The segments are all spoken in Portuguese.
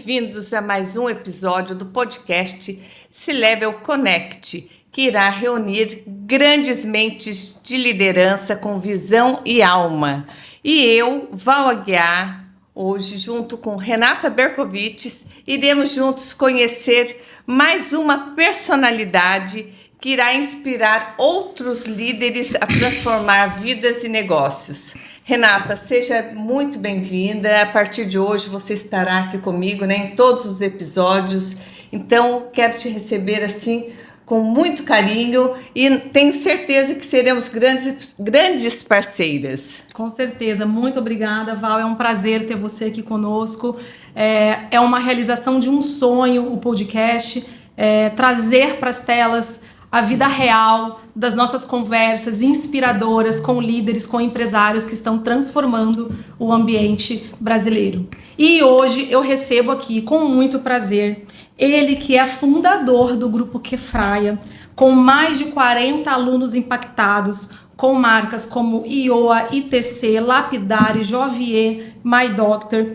bem-vindos a mais um episódio do podcast C-Level Connect, que irá reunir grandes mentes de liderança com visão e alma. E eu, Val Aguiar, hoje, junto com Renata Berkovitz, iremos juntos conhecer mais uma personalidade que irá inspirar outros líderes a transformar vidas e negócios. Renata, seja muito bem-vinda. A partir de hoje você estará aqui comigo, né, em todos os episódios. Então, quero te receber assim com muito carinho e tenho certeza que seremos grandes parceiras. Com certeza. Muito obrigada, Val. É um prazer ter você aqui conosco. É uma realização de um sonho o podcast, trazer para as telas a vida real das nossas conversas inspiradoras com líderes, com empresários que estão transformando o ambiente brasileiro. E hoje eu recebo aqui, com muito prazer, ele que é fundador do Grupo Quefraia, com mais de 40 alunos impactados, com marcas como Ioa, ITC, Lapidari, Jovier, My Doctor.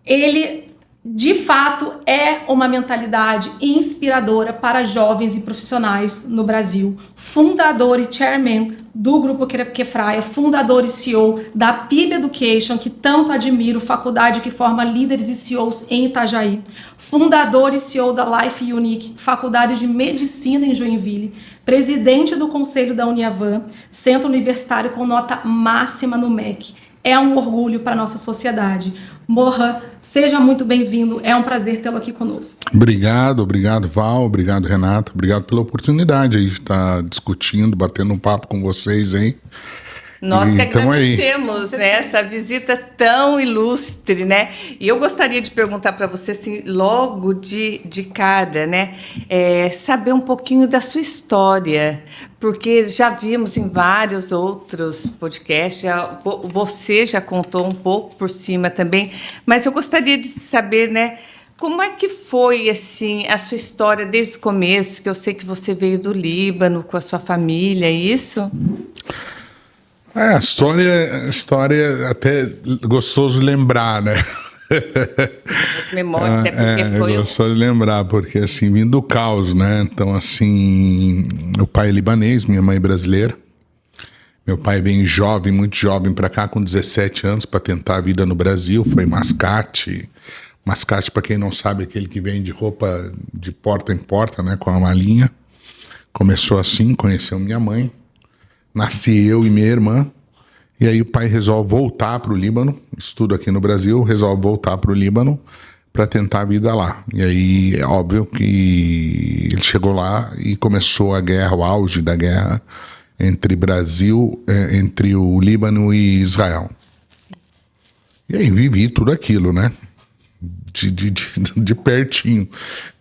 Ele, de fato, é uma mentalidade inspiradora para jovens e profissionais no Brasil. Fundador e chairman do Grupo Quefraia, fundador e CEO da PIB Education, que tanto admiro, faculdade que forma líderes e CEOs em Itajaí. Fundador e CEO da Life Unique, faculdade de medicina em Joinville. Presidente do Conselho da Uniavan, centro universitário com nota máxima no MEC. É um orgulho para a nossa sociedade. Mohan, seja muito bem-vindo. É um prazer tê-lo aqui conosco. Obrigado, Val. Obrigado, Renata. Obrigado pela oportunidade aí de estar discutindo, batendo um papo com vocês aí. Nós que agradecemos, né, essa visita tão ilustre, né? E eu gostaria de perguntar para você, assim, logo de cara, né, saber um pouquinho da sua história, porque já vimos em vários outros podcasts, você já contou um pouco por cima também, mas eu gostaria de saber, né, como é que foi, assim, a sua história desde o começo, que eu sei que você veio do Líbano com a sua família, é isso? A história até gostoso lembrar, né? As memórias, porque foi... gostoso lembrar, porque, assim, vindo do caos, né? Então, assim, meu pai é libanês, minha mãe é brasileira. Meu pai veio jovem, muito jovem, para cá com 17 anos para tentar a vida no Brasil. Foi mascate. Mascate, para quem não sabe, é aquele que vende roupa de porta em porta, né? Com a malinha. Começou assim, conheceu minha mãe. Nasci eu e minha irmã, e aí o pai resolve voltar para o Líbano, estudo aqui no Brasil, resolve voltar para o Líbano para tentar a vida lá. E aí é óbvio que ele chegou lá e começou a guerra, o auge da guerra entre entre o Líbano e Israel. Sim. E aí vivi tudo aquilo, né? De pertinho.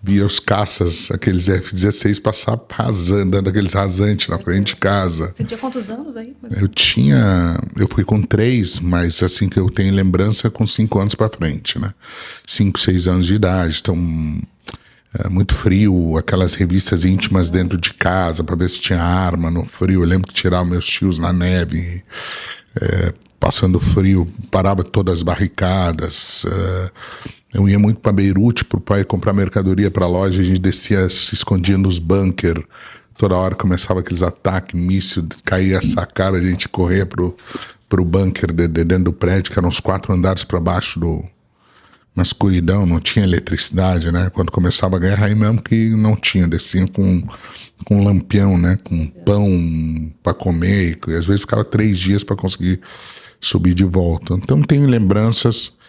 Via os caças, aqueles F-16 passar dando aqueles rasantes na frente de casa. Você tinha quantos anos aí? Eu fui com 3, mas assim que eu tenho lembrança com 5 anos para frente, né? 5, 6 anos de idade, então muito frio, aquelas revistas íntimas dentro de casa para ver se tinha arma no frio. Eu lembro que tirava meus tios na neve, passando frio, parava todas as barricadas. Eu ia muito para Beirute para o pai comprar mercadoria para a loja, a gente descia, se escondia nos bunker, toda hora começava aqueles ataques, míssil, caía a sacada, a gente corria pro bunker dentro do prédio, que eram uns 4 andares para baixo na escuridão, não tinha eletricidade, né? Quando começava a guerra, aí mesmo que não tinha, descia com um lampião, né? Com pão para comer, e às vezes ficava 3 dias para conseguir subir de volta. Então tenho lembranças.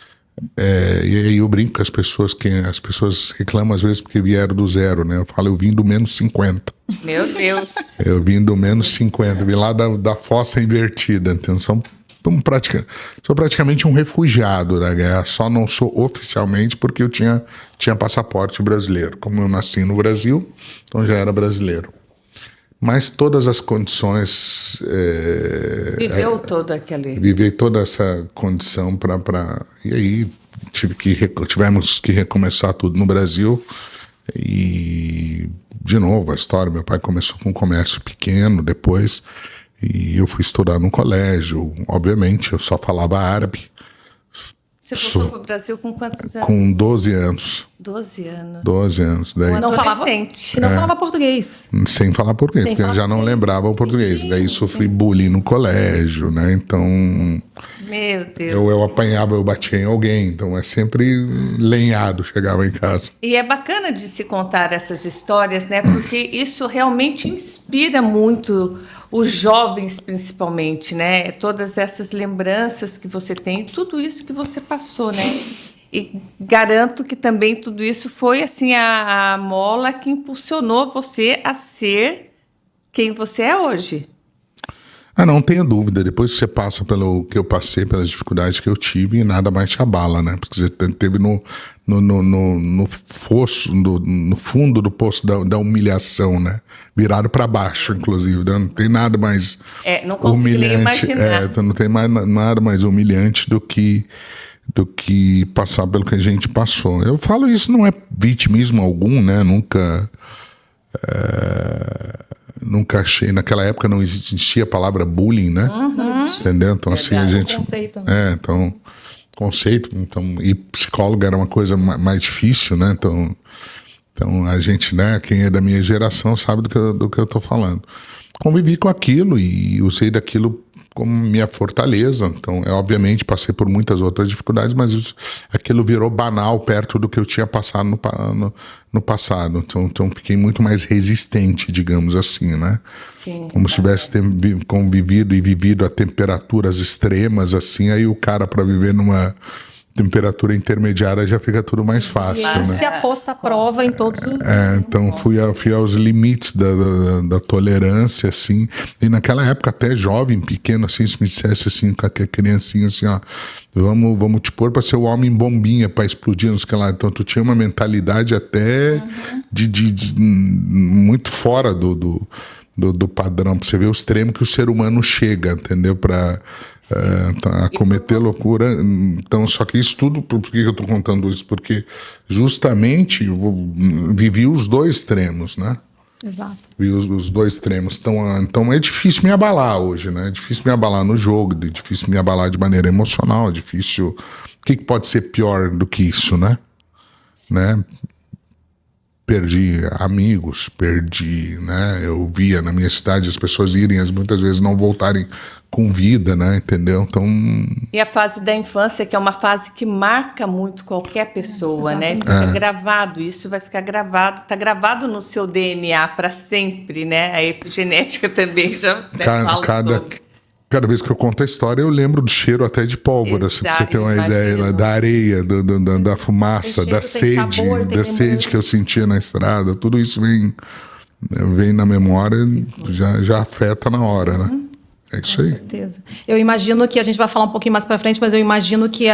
E aí eu brinco com as pessoas reclamam às vezes porque vieram do zero, né? Eu falo, eu vim do menos 50. Meu Deus! Eu vim do menos 50, vim lá da fossa invertida. Então sou praticamente um refugiado da guerra, só não sou oficialmente porque eu tinha passaporte brasileiro. Como eu nasci no Brasil, então já era brasileiro. Mas todas as condições... Vivei toda essa condição para... E aí tivemos que recomeçar tudo no Brasil. E, de novo, a história. Meu pai começou com um comércio pequeno, depois... E eu fui estudar no colégio. Obviamente, eu só falava árabe. Você voltou para o Brasil com quantos anos? Com 12 anos. 12 anos. 12 anos. Daí, Não falava, não falava português. sem falar português, porque eu já não lembrava o português. Daí sofri bullying no colégio, né? Então, Meu Deus. eu apanhava, eu batia em alguém. Então, é sempre lenhado, chegava em casa. E é bacana de se contar essas histórias, né? Porque isso realmente inspira muito os jovens, principalmente, né? Todas essas lembranças que você tem, tudo isso que você passou, né? E garanto que também tudo isso foi assim a mola que impulsionou você a ser quem você é hoje. Não tenho dúvida. Depois que você passa pelo que eu passei, pelas dificuldades que eu tive, nada mais te abala, né? Porque você esteve no fosso, no fundo do poço da humilhação, né? Virado para baixo, inclusive. Né? Não tem nada mais não consigo nem imaginar. Não tem nada mais humilhante do que passar pelo que a gente passou. Eu falo isso, não é vitimismo algum, né? Nunca achei, naquela época não existia a palavra bullying, né? Entendeu? Então, assim, a gente... Conceito. Conceito. Então, e psicólogo era uma coisa mais difícil, né? Então a gente, né? Quem é da minha geração sabe do que eu tô falando. Convivi com aquilo e usei daquilo como minha fortaleza. Então, obviamente, passei por muitas outras dificuldades, mas aquilo virou banal perto do que eu tinha passado no passado. Então, fiquei muito mais resistente, digamos assim, né? Sim. Como se tivesse convivido e vivido a temperaturas extremas, assim, aí o cara, para viver numa temperatura intermediária, já fica tudo mais fácil, né? Se aposta à prova em todos os... Então fui aos limites da tolerância, assim, e naquela época até jovem, pequeno, assim, se me dissesse assim, com a criancinha, assim, ó, vamos te pôr para ser o homem bombinha, para explodir, não sei o que lá. Então tu tinha uma mentalidade até de muito fora do padrão, para você ver o extremo que o ser humano chega, entendeu? Para cometer loucura. Então, só que isso tudo, por que eu estou contando isso? Porque justamente eu vivi os dois extremos, né? Exato. Vi os dois extremos. Então é difícil me abalar hoje, né? É difícil me abalar no jogo, é difícil me abalar de maneira emocional, é difícil... O que pode ser pior do que isso, né? Perdi amigos, né? Eu via na minha cidade as pessoas irem, muitas vezes não voltarem com vida, né? Entendeu? Então... E a fase da infância, que é uma fase que marca muito qualquer pessoa, né? Fica gravado, isso vai ficar gravado, tá gravado no seu DNA para sempre, né? A epigenética também já fala Cada vez que eu conto a história, eu lembro do cheiro até de pólvora, se você ter uma ideia, da areia, da fumaça, da sede que eu sentia na estrada, tudo isso vem na memória, já afeta na hora, né? É isso aí. Com certeza. Eu imagino que, a gente vai falar um pouquinho mais para frente, mas eu imagino que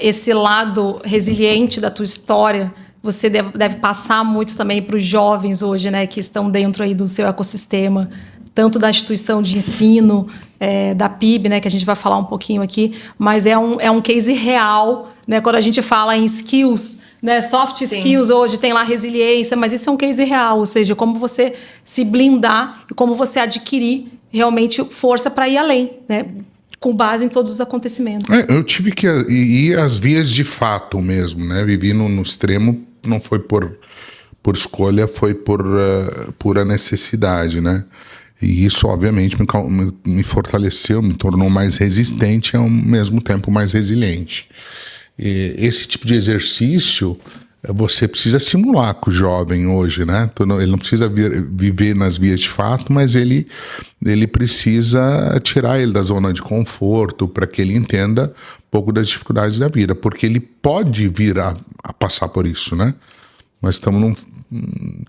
esse lado resiliente da tua história, você deve passar muito também para os jovens hoje, né, que estão dentro aí do seu ecossistema, tanto da instituição de ensino, da PIB, né, que a gente vai falar um pouquinho aqui, mas é um case real, né, quando a gente fala em skills, né, soft skills, hoje tem lá resiliência, mas isso é um case real, ou seja, como você se blindar e como você adquirir realmente força para ir além, né, com base em todos os acontecimentos. Eu tive que ir às vias de fato mesmo, né, vivi no extremo, não foi por escolha, foi por pura necessidade, né. E isso, obviamente, me fortaleceu, me tornou mais resistente e, ao mesmo tempo, mais resiliente. E esse tipo de exercício, você precisa simular com o jovem hoje, né? Ele não precisa viver nas vias de fato, mas ele precisa tirar ele da zona de conforto para que ele entenda um pouco das dificuldades da vida, porque ele pode vir a passar por isso, né? Nós estamos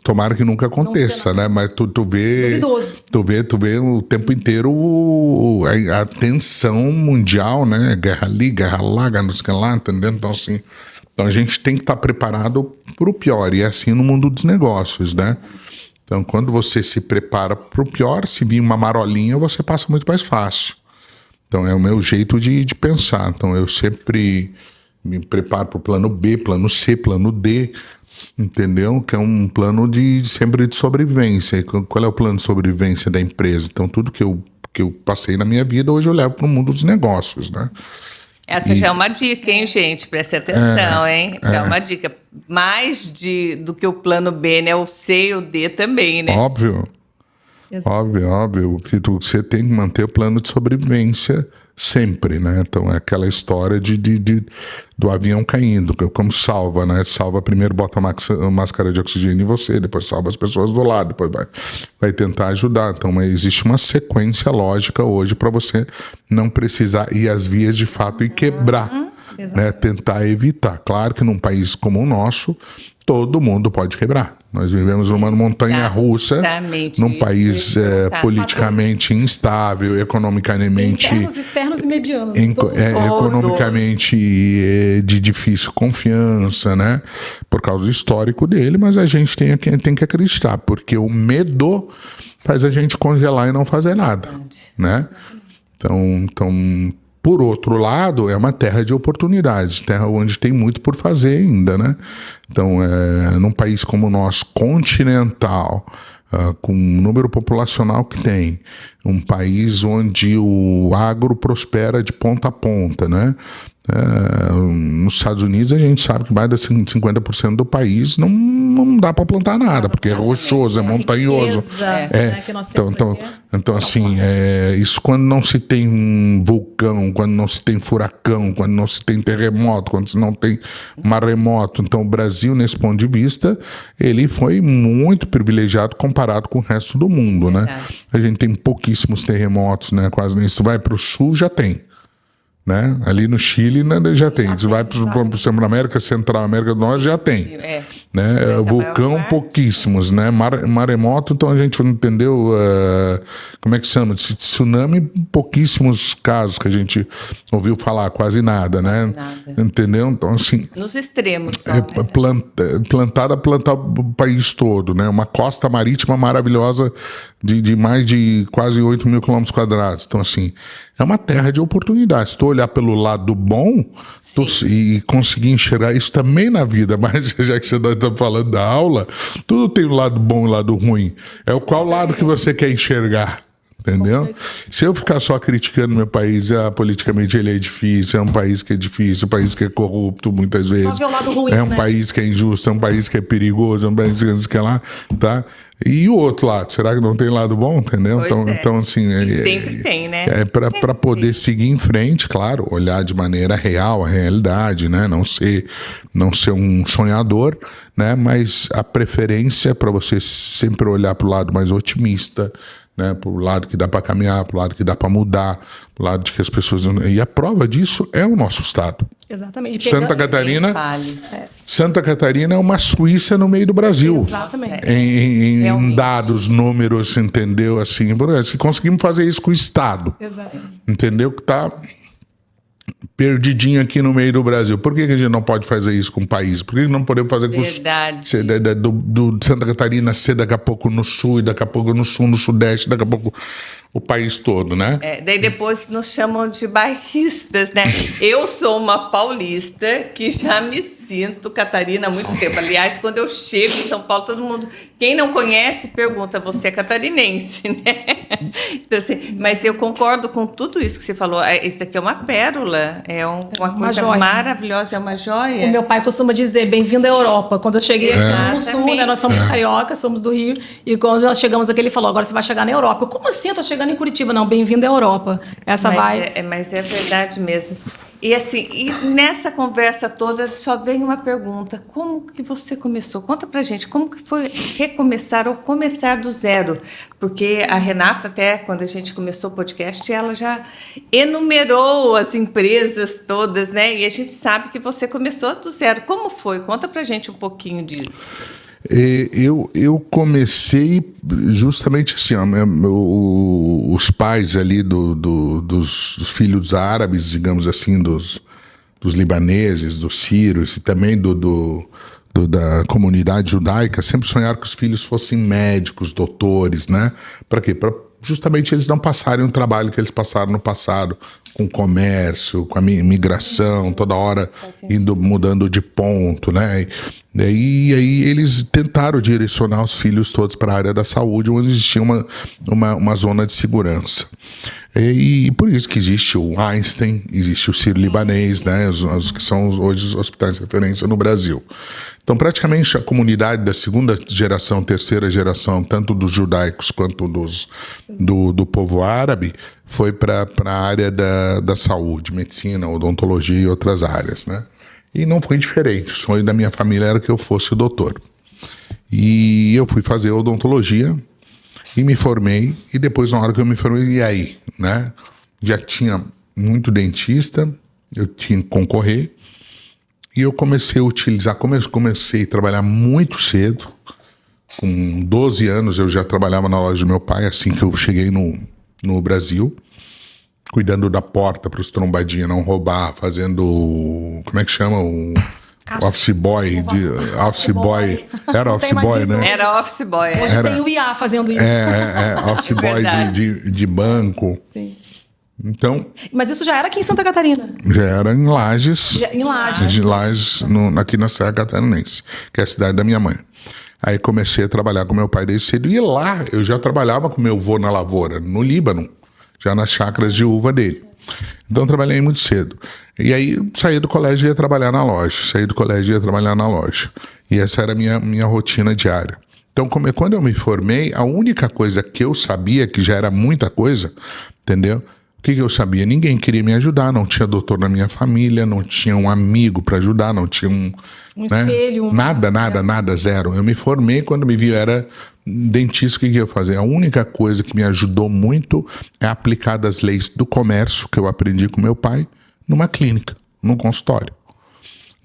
tomara que nunca aconteça, né? Mas tu vê o tempo inteiro a tensão mundial, né? Guerra ali, guerra lá, não sei o que lá, entendeu? Então, assim, a gente tem que estar preparado para o pior, e é assim no mundo dos negócios, né? Então, quando você se prepara para o pior, se vir uma marolinha, você passa muito mais fácil. Então, é o meu jeito de pensar. Então, eu sempre me preparo para o plano B, plano C, plano D, entendeu? Que é um plano sempre de sobrevivência. E qual é o plano de sobrevivência da empresa? Então, tudo que eu passei na minha vida, hoje eu levo para o mundo dos negócios, né? Essa já é uma dica, hein, gente? Preste atenção, hein? Já é uma dica. Mais do que o plano B, né? O C e o D também, né? Óbvio. Exato. Óbvio. Que você tem que manter o plano de sobrevivência sempre, né? Então é aquela história do avião caindo, como salva, né? Salva primeiro, bota a máscara de oxigênio em você, depois salva as pessoas do lado, depois vai tentar ajudar. Então existe uma sequência lógica hoje para você não precisar ir às vias de fato e quebrar, né? Tentar evitar. Claro que num país como o nosso, todo mundo pode quebrar. Nós vivemos numa montanha-russa, num país politicamente instável, economicamente... Internos, externos e medianos. Economicamente de difícil confiança, né? Por causa do histórico dele, mas a gente tem que acreditar, porque o medo faz a gente congelar e não fazer nada, né? Então, por outro lado, é uma terra de oportunidades, terra onde tem muito por fazer ainda, né? Então, num país como o nosso, continental, com o número populacional que tem, um país onde o agro prospera de ponta a ponta, né? Nos Estados Unidos a gente sabe que mais de 50% do país não dá para plantar nada, porque é rochoso, é montanhoso. Então assim, isso quando não se tem um vulcão, quando não se tem furacão, quando não se tem terremoto, quando se não tem maremoto. Então o Brasil, nesse ponto de vista, ele foi muito privilegiado comparado com o resto do mundo, né? A gente tem pouquíssimos terremotos, né? Quase nem. Se vai para o sul, já tem. Né? Ali no Chile já tem. Se vai para o Centro-América, Central América do Norte, já tem. Né? Vulcão, pouquíssimos, né? Maremoto, então a gente não entendeu como é que chama? Tsunami, pouquíssimos casos que a gente ouviu falar, quase nada, né? Entendeu? Então, assim... Nos extremos. Plantar o país todo, né? Uma costa marítima maravilhosa de mais de quase 8 mil quilômetros quadrados. Então, assim, é uma terra de oportunidades. Se tu olhar pelo lado bom e conseguir enxergar isso também na vida, mas já que você está falando da aula, tudo tem o lado bom e o lado ruim. Qual lado que você quer enxergar? Entendeu? Se eu ficar só criticando meu país, politicamente ele é difícil, é um país que é difícil, um país que é corrupto muitas vezes, só ver o lado ruim, é um país que é injusto, é um país que é perigoso, é um país que é lá, tá? E o outro lado, será que não tem lado bom, entendeu? Então assim... sempre tem, né? Para poder seguir em frente, claro, olhar de maneira real a realidade, né? Não ser um sonhador, né? Mas a preferência é para você sempre olhar para o lado mais otimista, né, pro lado que dá para caminhar, pro lado que dá para mudar, pro lado de que as pessoas... E a prova disso é o nosso estado. Exatamente. Santa Catarina é uma Suíça no meio do Brasil. Exatamente. Em dados, números, entendeu? Assim, se conseguimos fazer isso com o estado, entendeu? Que tá perdidinho aqui no meio do Brasil. Por que a gente não pode fazer isso com o país? Por que não podemos fazer com do Santa Catarina ser daqui a pouco no sul, e daqui a pouco no sul, no sudeste, daqui a pouco o país todo, né? Daí depois nos chamam de bairristas, né? Eu sou uma paulista que já me sinto Catarina há muito tempo. Aliás, quando eu chego em São Paulo, todo mundo, quem não conhece, pergunta, você é catarinense, né? Então, assim, mas eu concordo com tudo isso que você falou. Isso daqui é uma pérola, é uma coisa joia. Maravilhosa, é uma joia. O meu pai costuma dizer, bem-vindo à Europa. Quando eu cheguei aqui no sul, né, nós somos carioca, somos do Rio, e quando nós chegamos aqui, ele falou, agora você vai chegar na Europa. Eu, como assim? Eu tô chegando em Curitiba. Não, bem-vindo à Europa. Mas é verdade mesmo. E assim, nessa conversa toda só vem uma pergunta: como que você começou? Conta pra gente, como que foi recomeçar ou começar do zero? Porque a Renata, até quando a gente começou o podcast, ela já enumerou as empresas todas, né? E a gente sabe que você começou do zero. Como foi? Conta pra gente um pouquinho disso. Eu comecei justamente assim, os pais ali dos filhos árabes, digamos assim, dos libaneses, dos sírios e também da comunidade judaica, sempre sonharam que os filhos fossem médicos, doutores, né? Para quê? Para justamente eles não passarem o trabalho que eles passaram no passado, com comércio, com a migração, toda hora mudando de ponto, né? E aí eles tentaram direcionar os filhos todos para a área da saúde, onde existia uma zona de segurança. E por isso que existe o Einstein, existe o Sírio-Libanês, né? Os que são hoje os hospitais de referência no Brasil. Então, praticamente, a comunidade da segunda geração, terceira geração, tanto dos judaicos quanto do povo árabe, foi para a área da saúde, medicina, odontologia e outras áreas, né? E não foi diferente. O sonho da minha família era que eu fosse doutor. E eu fui fazer odontologia e me formei. E depois, na hora que eu me formei, e aí, né? Já tinha muito dentista, eu tinha que concorrer. E eu comecei a utilizar, comecei a trabalhar muito cedo. Com 12 anos eu já trabalhava na loja do meu pai, assim que eu cheguei no Brasil, cuidando da porta para os trombadinhos não roubar, fazendo, como é que chama? O office boy. Office boy. Era office boy, né? Era office boy. Hoje tem o IA fazendo isso. Office boy de banco. Sim. Então, mas isso já era aqui em Santa Catarina? Já era em Lages. Em Lages. Em Lages, aqui na Serra Catarinense, que é a cidade da minha mãe. Aí comecei a trabalhar com meu pai desde cedo. E lá eu já trabalhava com meu avô na lavoura, no Líbano, já nas chácaras de uva dele. Então trabalhei muito cedo. E aí saí do colégio e ia trabalhar na loja. E essa era a minha rotina diária. Então, quando eu me formei, a única coisa que eu sabia, que já era muita coisa, entendeu? O que eu sabia? Ninguém queria me ajudar, não tinha doutor na minha família, não tinha um amigo para ajudar, não tinha um espelho. Nada, zero. Eu me formei, quando me vi, eu era dentista. O que eu ia fazer? A única coisa que me ajudou muito é aplicar das leis do comércio, que eu aprendi com meu pai, numa clínica, num consultório.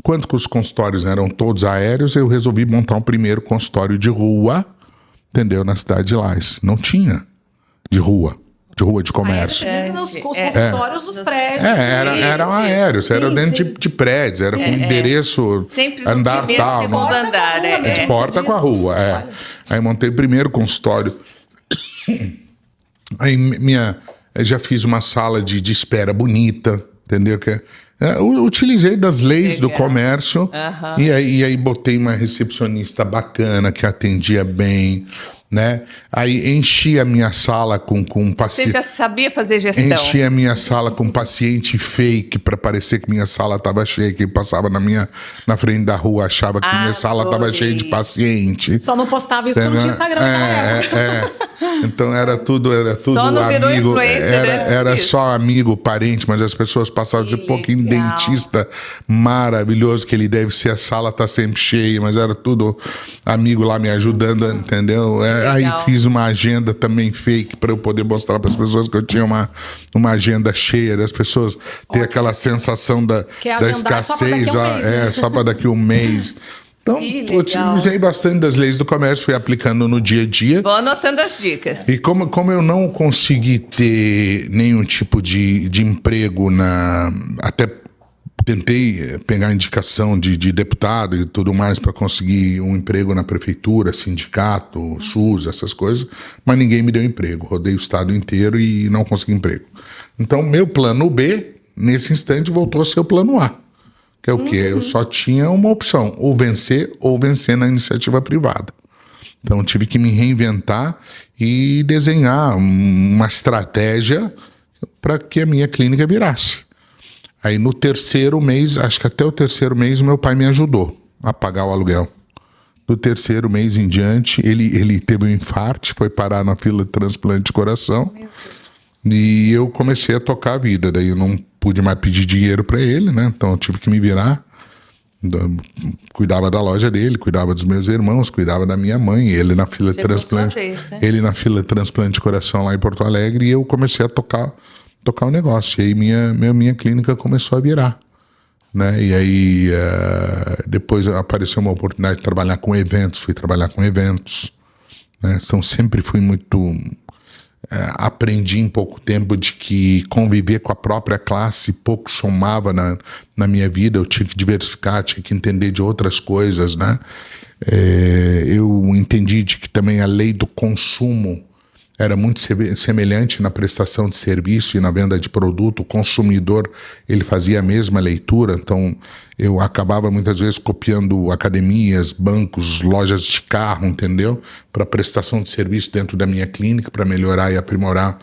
Quando os consultórios eram todos aéreos, eu resolvi montar um primeiro consultório de rua, entendeu? Na cidade de Lages. Não tinha de rua de comércio. Os consultórios dos prédios. Eram aéreos, era dentro de prédios, era com endereço, sempre andar tal. Segundo andar, De porta com a rua, Aí montei o primeiro consultório. Aí já fiz uma sala de espera bonita, entendeu? Eu utilizei das leis do comércio e aí botei uma recepcionista bacana que atendia bem, né? Aí enchi a minha sala com paciente. Você já sabia fazer gestão? Enchi a minha sala com paciente fake para parecer que minha sala estava cheia, que passava na frente da rua, achava que minha sala estava cheia de paciente. Só não postava isso no Instagram. Então era tudo só não virou amigo, influencer, era só amigo, parente, mas as pessoas passavam a dizer, pô, que dentista maravilhoso que ele deve ser, a sala tá sempre cheia, mas era tudo amigo lá me ajudando, entendeu? Aí fiz uma agenda também fake para eu poder mostrar para as pessoas que eu tinha uma agenda cheia, das pessoas ter aquela sensação da escassez, só para daqui a um mês. Então, eu utilizei bastante das leis do comércio, fui aplicando no dia a dia. Vou anotando as dicas. E como eu não consegui ter nenhum tipo de emprego até tentei pegar indicação de deputado e tudo mais para conseguir um emprego na prefeitura, sindicato, SUS, essas coisas, mas ninguém me deu emprego. Rodei o estado inteiro e não consegui emprego. Então, meu plano B, nesse instante, voltou a ser o plano A. Que é o quê? Eu só tinha uma opção, ou vencer na iniciativa privada. Então, tive que me reinventar e desenhar uma estratégia para que a minha clínica virasse. Aí no terceiro mês, acho que até o terceiro mês, o meu pai me ajudou a pagar o aluguel. Do terceiro mês em diante, ele teve um infarto, foi parar na fila de transplante de coração. E eu comecei a tocar a vida. Daí eu não pude mais pedir dinheiro para ele, né? Então eu tive que me virar. Cuidava da loja dele, cuidava dos meus irmãos, cuidava da minha mãe, ele na fila de transplante. Ele na fila de transplante de coração lá em Porto Alegre, e eu comecei a tocar o negócio. E aí minha clínica começou a virar, né? E aí depois apareceu uma oportunidade de trabalhar com eventos, fui trabalhar com eventos, né? Então sempre fui muito... aprendi em pouco tempo de que conviver com a própria classe pouco somava na minha vida. Eu tinha que diversificar, tinha que entender de outras coisas, né? Eu entendi de que também a lei do consumo era muito semelhante na prestação de serviço e na venda de produto. O consumidor, ele fazia a mesma leitura, então eu acabava muitas vezes copiando academias, bancos, lojas de carro, entendeu? Para prestação de serviço dentro da minha clínica, para melhorar e aprimorar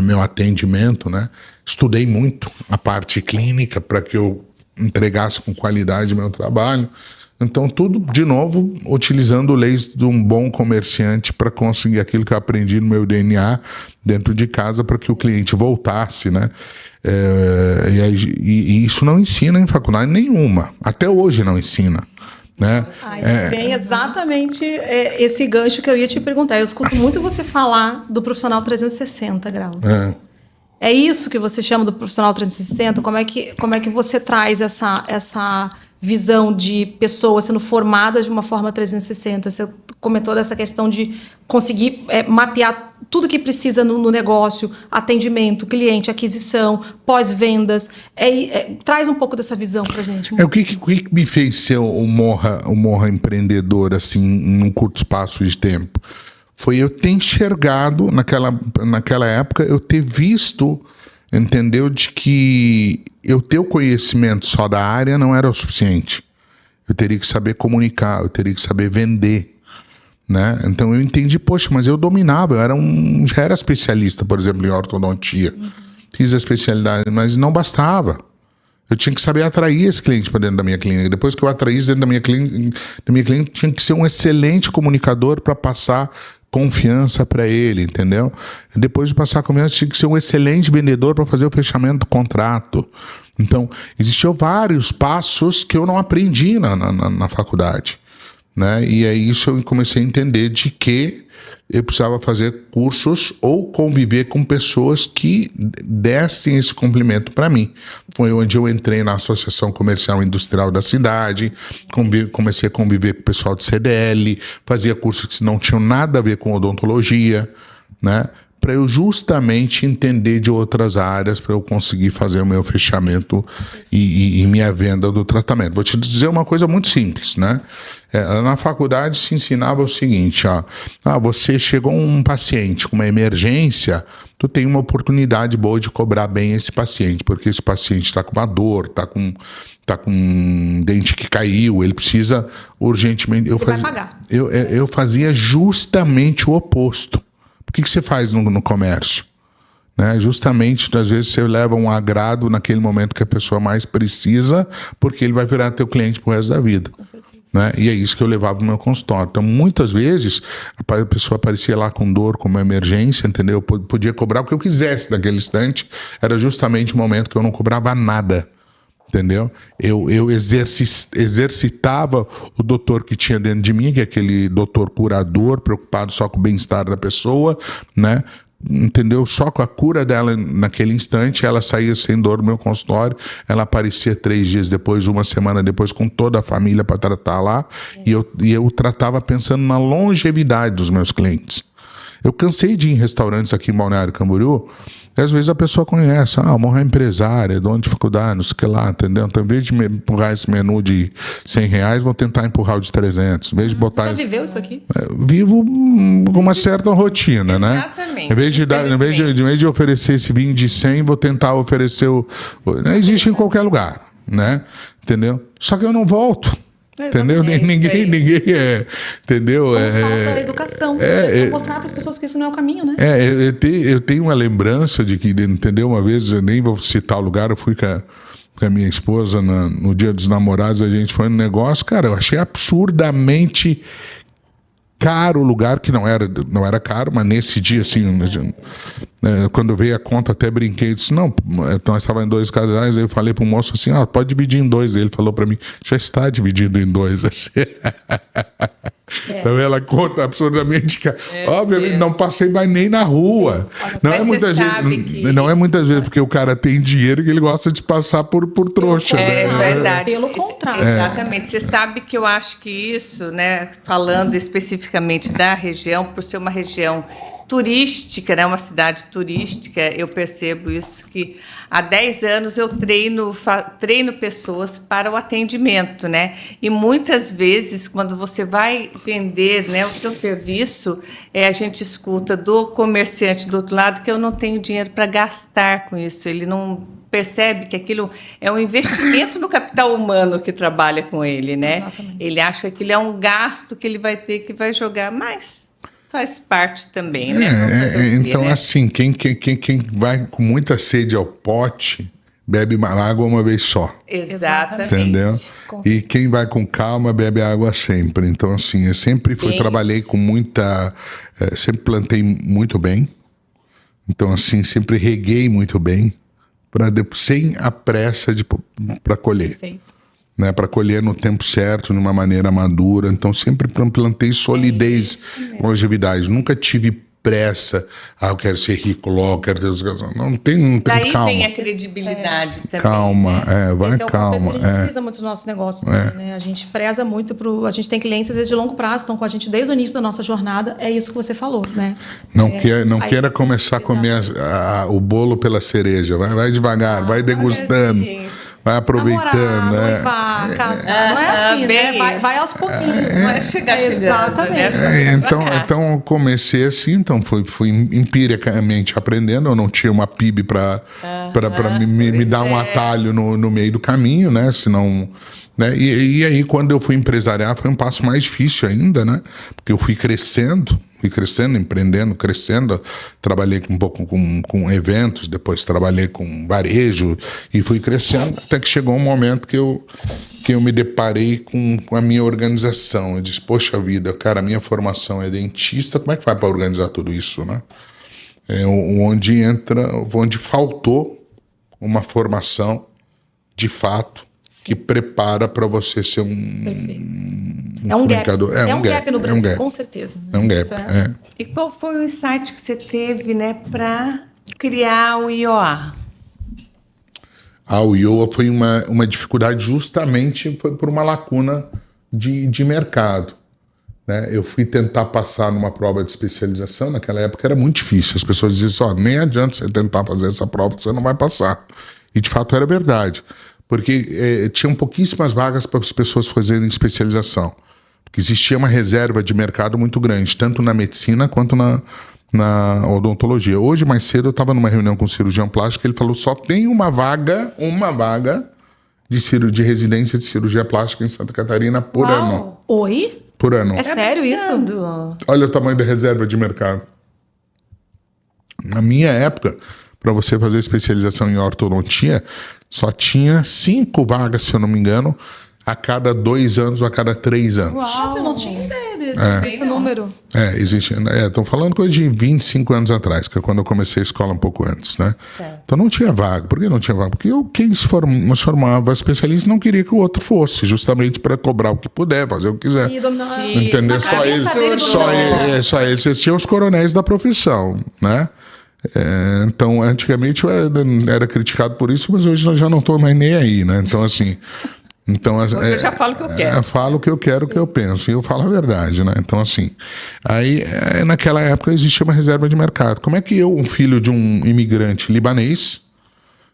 meu atendimento, né? Estudei muito a parte clínica para que eu entregasse com qualidade o meu trabalho. Então, tudo, de novo, utilizando leis de um bom comerciante para conseguir aquilo que eu aprendi no meu DNA dentro de casa para que o cliente voltasse, né? E isso não ensina em faculdade nenhuma. Até hoje não ensina, né? Vem exatamente esse gancho que eu ia te perguntar. Eu escuto muito você falar do profissional 360 graus. É isso que você chama do profissional 360? Como é que você traz essa visão de pessoas sendo formadas de uma forma 360? Você comentou dessa questão de conseguir mapear tudo que precisa no negócio, atendimento, cliente, aquisição, pós-vendas. Traz um pouco dessa visão pra gente. O que me fez ser o Morra empreendedor assim, num curto espaço de tempo? Foi eu ter enxergado, naquela época, eu ter visto, entendeu, de que eu ter o conhecimento só da área não era o suficiente. Eu teria que saber comunicar, eu teria que saber vender, né? Então eu entendi, poxa, mas eu dominava, eu já era especialista, por exemplo, em ortodontia. Fiz a especialidade, mas não bastava. Eu tinha que saber atrair esse cliente para dentro da minha clínica. Depois que eu atraísse dentro da minha clínica, tinha que ser um excelente comunicador para passar confiança para ele, entendeu? Depois de passar confiança, tinha que ser um excelente vendedor para fazer o fechamento do contrato. Então, existiam vários passos que eu não aprendi na faculdade, né? E aí isso eu comecei a entender de que eu precisava fazer cursos ou conviver com pessoas que dessem esse complemento para mim. Foi onde eu entrei na Associação Comercial e Industrial da cidade, comecei a conviver com o pessoal de CDL, fazia cursos que não tinham nada a ver com odontologia, né? Para eu justamente entender de outras áreas, para eu conseguir fazer o meu fechamento e minha venda do tratamento. Vou te dizer uma coisa muito simples, né? Na faculdade se ensinava o seguinte, você chegou um paciente com uma emergência, tu tem uma oportunidade boa de cobrar bem esse paciente, porque esse paciente está com uma dor, está com um dente que caiu, ele precisa urgentemente... Vai pagar. Eu fazia justamente o oposto. O que você faz no comércio? Né? Justamente, às vezes, você leva um agrado naquele momento que a pessoa mais precisa, porque ele vai virar teu cliente pro resto da vida. Com certeza. Né? E é isso que eu levava no meu consultório. Então, muitas vezes, a pessoa aparecia lá com dor, com uma emergência, entendeu? Eu podia cobrar o que eu quisesse naquele instante. Era justamente o momento que eu não cobrava nada. Entendeu? Eu exercitava o doutor que tinha dentro de mim, que é aquele doutor curador, preocupado só com o bem-estar da pessoa, né? Entendeu? Só com a cura dela naquele instante, ela saía sem dor do meu consultório, ela aparecia 3 dias depois, 1 semana depois, com toda a família para tratar lá, e eu tratava pensando na longevidade dos meus clientes. Eu cansei de ir em restaurantes aqui em Balneário Camboriú, e às vezes a pessoa conhece, o Morra é empresário, é dono de dificuldade, não sei o que lá, entendeu? Então, em vez de empurrar esse menu de R$100, vou tentar empurrar o de 300. Em vez de botar... Você já viveu isso aqui? Vivo com uma certa rotina, né? Exatamente. Em vez de oferecer esse vinho de 100, vou tentar oferecer existe em qualquer lugar, né? Entendeu? Só que eu não volto. Entendeu? Ninguém entendeu? Falta da educação. Mostrar para as pessoas que esse não é o caminho, né? Eu tenho uma lembrança de que, entendeu? Uma vez, eu nem vou citar o lugar, eu fui com a minha esposa no Dia dos Namorados, a gente foi no negócio, cara, eu achei absurdamente caro o lugar, que não era caro, mas nesse dia, assim, quando veio a conta, até brinquei, disse, não, então nós estávamos em 2 casais, aí eu falei pro moço assim, pode dividir em 2, ele falou para mim, já está dividido em 2, assim. Então ela conta absurdamente caro. Obviamente, não passei mais nem na rua. Não é muitas vezes porque o cara tem dinheiro que ele gosta de passar por trouxa. É né? verdade. Pelo contrário. Exatamente. Você sabe que eu acho que isso, né, falando especificamente da região, por ser uma região turística, né? Uma cidade turística. Eu percebo isso, que há 10 anos eu treino pessoas para o atendimento, né? E muitas vezes, quando você vai vender, né, o seu serviço, a gente escuta do comerciante do outro lado que eu não tenho dinheiro para gastar com isso. Ele não percebe que aquilo é um investimento no capital humano que trabalha com ele, né? Exatamente. Ele acha que aquilo é um gasto que ele vai ter, que vai jogar, mas faz parte também, né? Então, né? assim, quem vai com muita sede ao pote, bebe água uma vez só. Exatamente. Entendeu? E quem vai com calma, bebe água sempre. Então, assim, eu sempre trabalhei com muita... sempre plantei muito bem. Então, assim, sempre reguei muito bem, sem a pressa para colher. Perfeito. Né, para colher no tempo certo, de uma maneira madura. Então, sempre plantei solidez, longevidade. Nunca tive pressa. Eu quero ser rico logo, quero ter os... Não tem Daí calma. vem a credibilidade também. Calma, né? vai Esse calma. É o conceito que a gente utiliza muito nos nossos negócios também, né? A gente preza muito a gente tem clientes, às vezes, de longo prazo, estão com a gente desde o início da nossa jornada. É isso que você falou, né? Não queira começar a comer o bolo pela cereja. Vai devagar, vai degustando. Vai aproveitando. Noivar, casar. Não é assim, né? Vai aos pouquinhos. Não é chegar Exatamente. Então eu comecei assim, então fui empiricamente aprendendo. Eu não tinha uma PIB para me dar um atalho no meio do caminho, né? Senão, né? E aí, quando eu fui empresariar, foi um passo mais difícil ainda, né? Porque eu fui crescendo, empreendendo, crescendo. Trabalhei um pouco com eventos, depois trabalhei com varejo e fui crescendo, até que chegou um momento que eu me deparei com a minha organização. Eu disse, poxa vida, cara, a minha formação é dentista, como é que vai para organizar tudo isso, né? Onde faltou uma formação, de fato, que prepara para você ser um comunicador. É um gap no Brasil, com certeza. É um gap, E qual foi o insight que você teve, né, para criar o IOA? O IOA foi uma dificuldade, justamente foi por uma lacuna de mercado. Né? Eu fui tentar passar numa prova de especialização, naquela época era muito difícil. As pessoas diziam, nem adianta você tentar fazer essa prova, você não vai passar. E de fato era verdade. Porque tinham pouquíssimas vagas para as pessoas fazerem especialização. Porque existia uma reserva de mercado muito grande, tanto na medicina quanto na odontologia. Hoje, mais cedo, eu estava numa reunião com um cirurgião plástico, ele falou, só tem uma vaga de residência de cirurgia plástica em Santa Catarina por ano. Oi? Por ano. É sério isso? Olha o tamanho da reserva de mercado. Na minha época, para você fazer especialização em ortodontia, só tinha 5 vagas, se eu não me engano, a cada 2 anos ou a cada 3 anos. Nossa, eu não tinha ideia desse número. Existe. Estou falando coisa de 25 anos atrás, que é quando eu comecei a escola um pouco antes, né? Certo. Então não tinha vaga. Por que não tinha vaga? Porque quem se formava especialista não queria que o outro fosse, justamente para cobrar o que puder, fazer o que quiser. Entendeu? Só eles tinham os coronéis da profissão, né? Então, antigamente eu era criticado por isso, mas hoje eu já não estou mais nem aí, né? Então, assim... eu já falo o que eu quero. Eu falo o que eu quero, o que eu penso, e eu falo a verdade, né? Então, assim, aí naquela época existia uma reserva de mercado. Como é que eu, um filho de um imigrante libanês,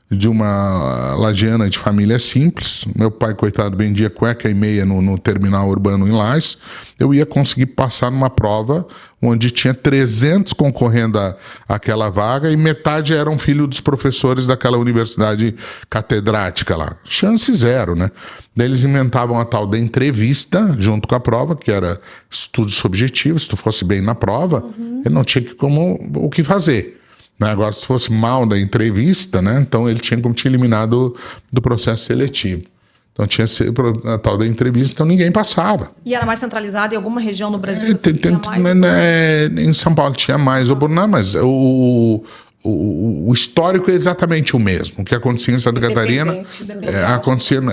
de uma lagiana de família simples, meu pai, coitado, vendia cueca e meia no terminal urbano em Lages, eu ia conseguir passar numa prova onde tinha 300 concorrendo àquela vaga e metade eram filho dos professores daquela universidade catedrática lá. Chance zero, né? Daí eles inventavam a tal da entrevista junto com a prova, que era estudo subjetivo. Se tu fosse bem na prova, ele não tinha o que fazer. Agora, se fosse mal da entrevista, né, então ele tinha como te eliminado do processo seletivo. Então tinha a tal da entrevista, então ninguém passava. E era mais centralizado em alguma região no Brasil? Em São Paulo tinha mais, mas o histórico é exatamente o mesmo. O que acontecia em Santa Catarina,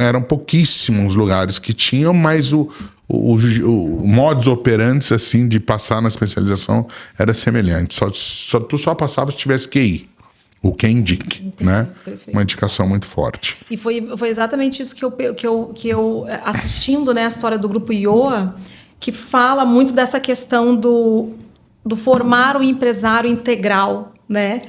eram pouquíssimos lugares que tinham, mas o modus operandi, assim, de passar na especialização era semelhante. Tu só passava se tivesse QI, o que indique, né? Perfeito. Uma indicação muito forte. E foi exatamente isso que eu assistindo, né, a história do Grupo IOA, que fala muito dessa questão do formar o empresário integral, né?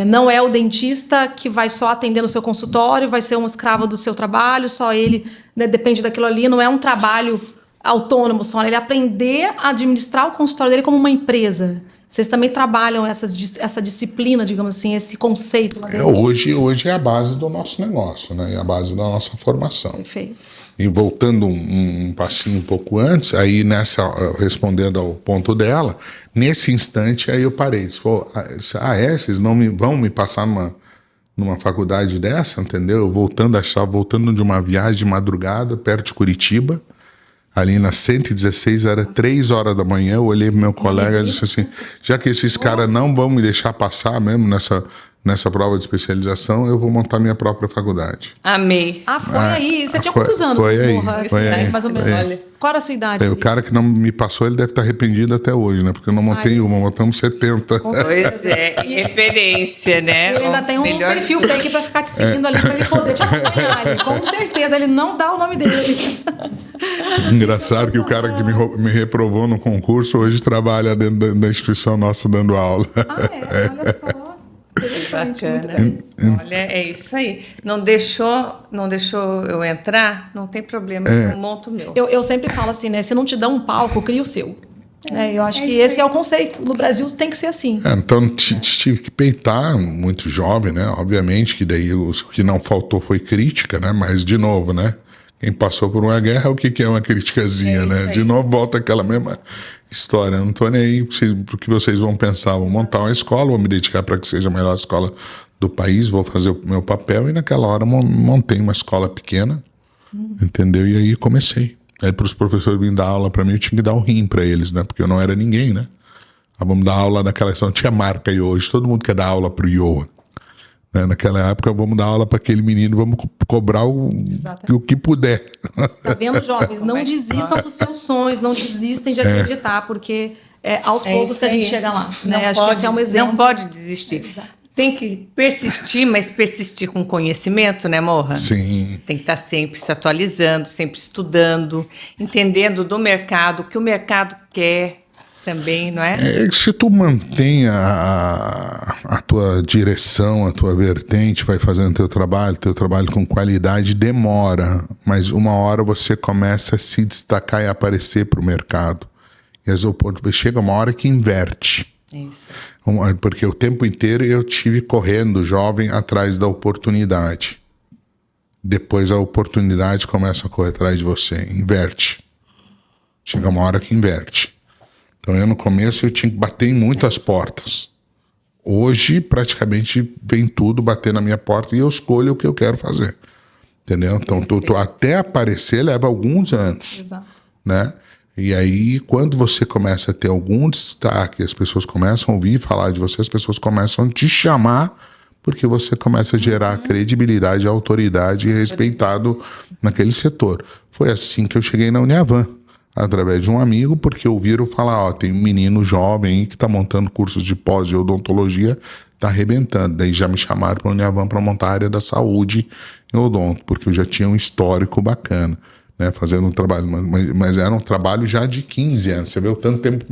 Não é o dentista que vai só atender no seu consultório, vai ser um escravo do seu trabalho, só ele, né, depende daquilo ali, não é um trabalho autônomo só, né? Ele aprender a administrar o consultório dele como uma empresa. Vocês também trabalham essa disciplina, digamos assim, esse conceito? Hoje é a base do nosso negócio, né? É a base da nossa formação. Perfeito. E voltando um passinho um pouco antes, aí respondendo ao ponto dela, nesse instante aí eu parei. Disse, vocês vão me passar numa faculdade dessa, entendeu? Voltando de uma viagem de madrugada perto de Curitiba, ali na 116, era 3 horas da manhã, eu olhei pro meu colega e disse assim, já que esses caras não vão me deixar passar mesmo nessa prova de especialização, eu vou montar minha própria faculdade. Amei. Foi aí. Você tinha quantos anos? Foi aí. Mais ou menos. Olha. Qual era a sua idade? O cara que não me passou, ele deve estar arrependido até hoje, né? Porque eu não montei montamos 70. Pois é, e referência, né? Ele ainda tem um perfil fake pra ficar te seguindo ali, pra ele poder te acompanhar. Com certeza, ele não dá o nome dele. Engraçado que o cara que me reprovou no concurso, hoje trabalha dentro da instituição nossa dando aula. Olha só. Bacana. Olha, é isso aí. Não deixou eu entrar? Não tem problema, eu monto o meu. Eu sempre falo assim, né? Se não te dá um palco, cria o seu. Eu acho que esse é o conceito. No Brasil tem que ser assim. Então tive que peitar, muito jovem, né? Obviamente que daí o que não faltou foi crítica, né? Mas de novo, né? Quem passou por uma guerra, o que é uma criticazinha, né? De novo volta aquela mesma história. Eu não estou nem aí pro que vocês vão pensar. Vou montar uma escola, vou me dedicar para que seja a melhor escola do país, vou fazer o meu papel. E naquela hora montei uma escola pequena, entendeu? E aí comecei. Aí para os professores virem dar aula para mim, eu tinha que dar o rim para eles, né? Porque eu não era ninguém, né? Vamos dar aula naquela não tinha marca e hoje todo mundo quer dar aula pro Iowa. Né? Naquela época, vamos dar aula para aquele menino, vamos cobrar o que puder. Tá vendo, jovens? Não desistam dos seus sonhos, não desistem de acreditar, porque aos poucos que a gente chega lá. Né? Acho que esse é um exemplo. Não pode desistir. Exato. Tem que persistir, mas persistir com conhecimento, né, Morra? Sim. Tem que estar sempre se atualizando, sempre estudando, entendendo do mercado, o que o mercado quer. Também, não é? Se tu mantém a tua direção, a tua vertente, vai fazendo teu trabalho com qualidade, demora, mas uma hora você começa a se destacar e aparecer para o mercado. E chega uma hora que inverte. Isso. Porque o tempo inteiro eu tive correndo, jovem, atrás da oportunidade. Depois a oportunidade começa a correr atrás de você, inverte. Chega uma hora que inverte. Então, no começo, eu tinha que bater em muitas portas. Hoje, praticamente, vem tudo bater na minha porta e eu escolho o que eu quero fazer. Entendeu? Então, até aparecer leva alguns anos. Exato. Né? E aí, quando você começa a ter algum destaque, as pessoas começam a ouvir falar de você, as pessoas começam a te chamar, porque você começa a gerar credibilidade, autoridade e respeitado naquele setor. Foi assim que eu cheguei na Uniavan. Através de um amigo, porque ouviram falar, tem um menino jovem aí que está montando cursos de pós de odontologia, está arrebentando. Daí já me chamaram para a Uniavan para montar a área da saúde em odonto, porque eu já tinha um histórico bacana, né, fazendo um trabalho, mas era um trabalho já de 15 anos. Você vê o tanto tempo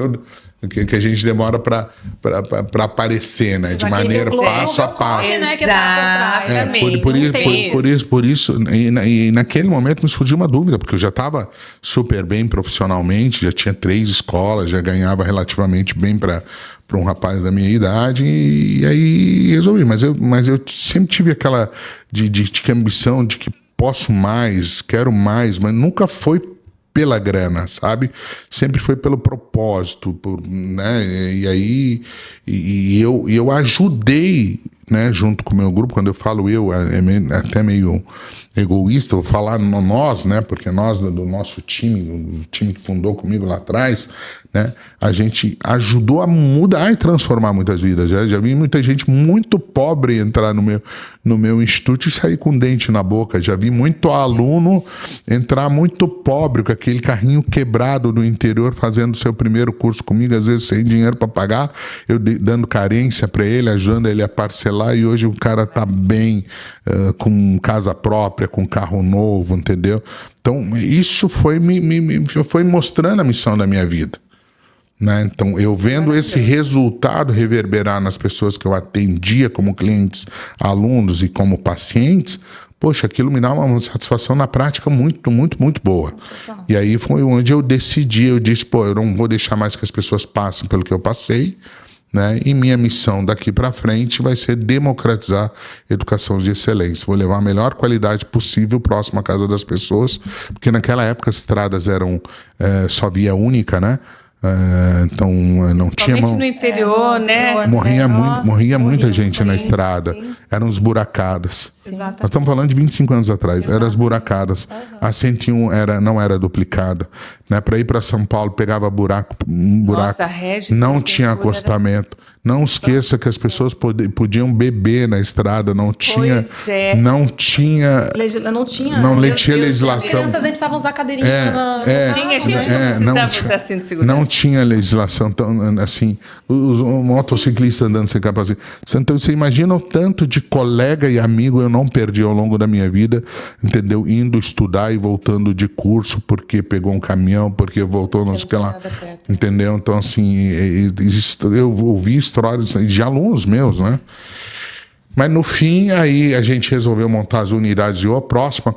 que a gente demora para aparecer, né, de maneira passo a passo. Por isso, e naquele momento me surgiu uma dúvida, porque eu já estava super bem profissionalmente, já tinha 3 escolas, já ganhava relativamente bem para um rapaz da minha idade, e aí resolvi. Mas eu sempre tive aquela de ambição de que posso mais, quero mais, mas nunca foi pela grana, sabe? Sempre foi pelo propósito, né? E aí eu ajudei, né, junto com o meu grupo. Quando eu falo até meio egoísta, vou falar nós, né? Porque nós, do nosso time, o time que fundou comigo lá atrás, né? A gente ajudou a mudar e transformar muitas vidas. Já vi muita gente muito pobre entrar no meu instituto e sair com dente na boca. Já vi muito aluno entrar muito pobre, com aquele carrinho quebrado do interior, fazendo seu primeiro curso comigo, às vezes sem dinheiro para pagar, eu dando carência para ele, ajudando ele a parcelar, e hoje o cara tá bem, com casa própria, com carro novo, entendeu? Então, isso foi mostrando a missão da minha vida. né? Então, eu vendo esse resultado reverberar nas pessoas que eu atendia como clientes, alunos e como pacientes, poxa, aquilo me dá uma satisfação na prática muito, muito, muito boa. E aí foi onde eu decidi, eu disse, eu não vou deixar mais que as pessoas passem pelo que eu passei, né? E minha missão daqui para frente vai ser democratizar educação de excelência. Vou levar a melhor qualidade possível próximo à casa das pessoas, porque naquela época as estradas eram só via única, né? Então não tinha no interior, né? Morria muita gente na estrada. Eram os buracadas. Nós estamos falando de 25 anos atrás. Eram as buracadas. A 101 não era duplicada, né? Para ir para São Paulo pegava buraco, Nossa, não tinha acostamento. Não esqueça que as pessoas podiam beber na estrada, não tinha legislação. As crianças nem precisavam usar cadeirinha. Não tinha legislação, então, assim, os motociclistas andando sem capacete. Então, você imagina o tanto de colega e amigo eu não perdi ao longo da minha vida, entendeu? Indo estudar e voltando de curso porque pegou um caminhão, porque voltou, não sei o que lá. Entendeu? Então, assim, eu ouvi histórias de alunos meus, né? Mas no fim, aí a gente resolveu montar as unidades de próximo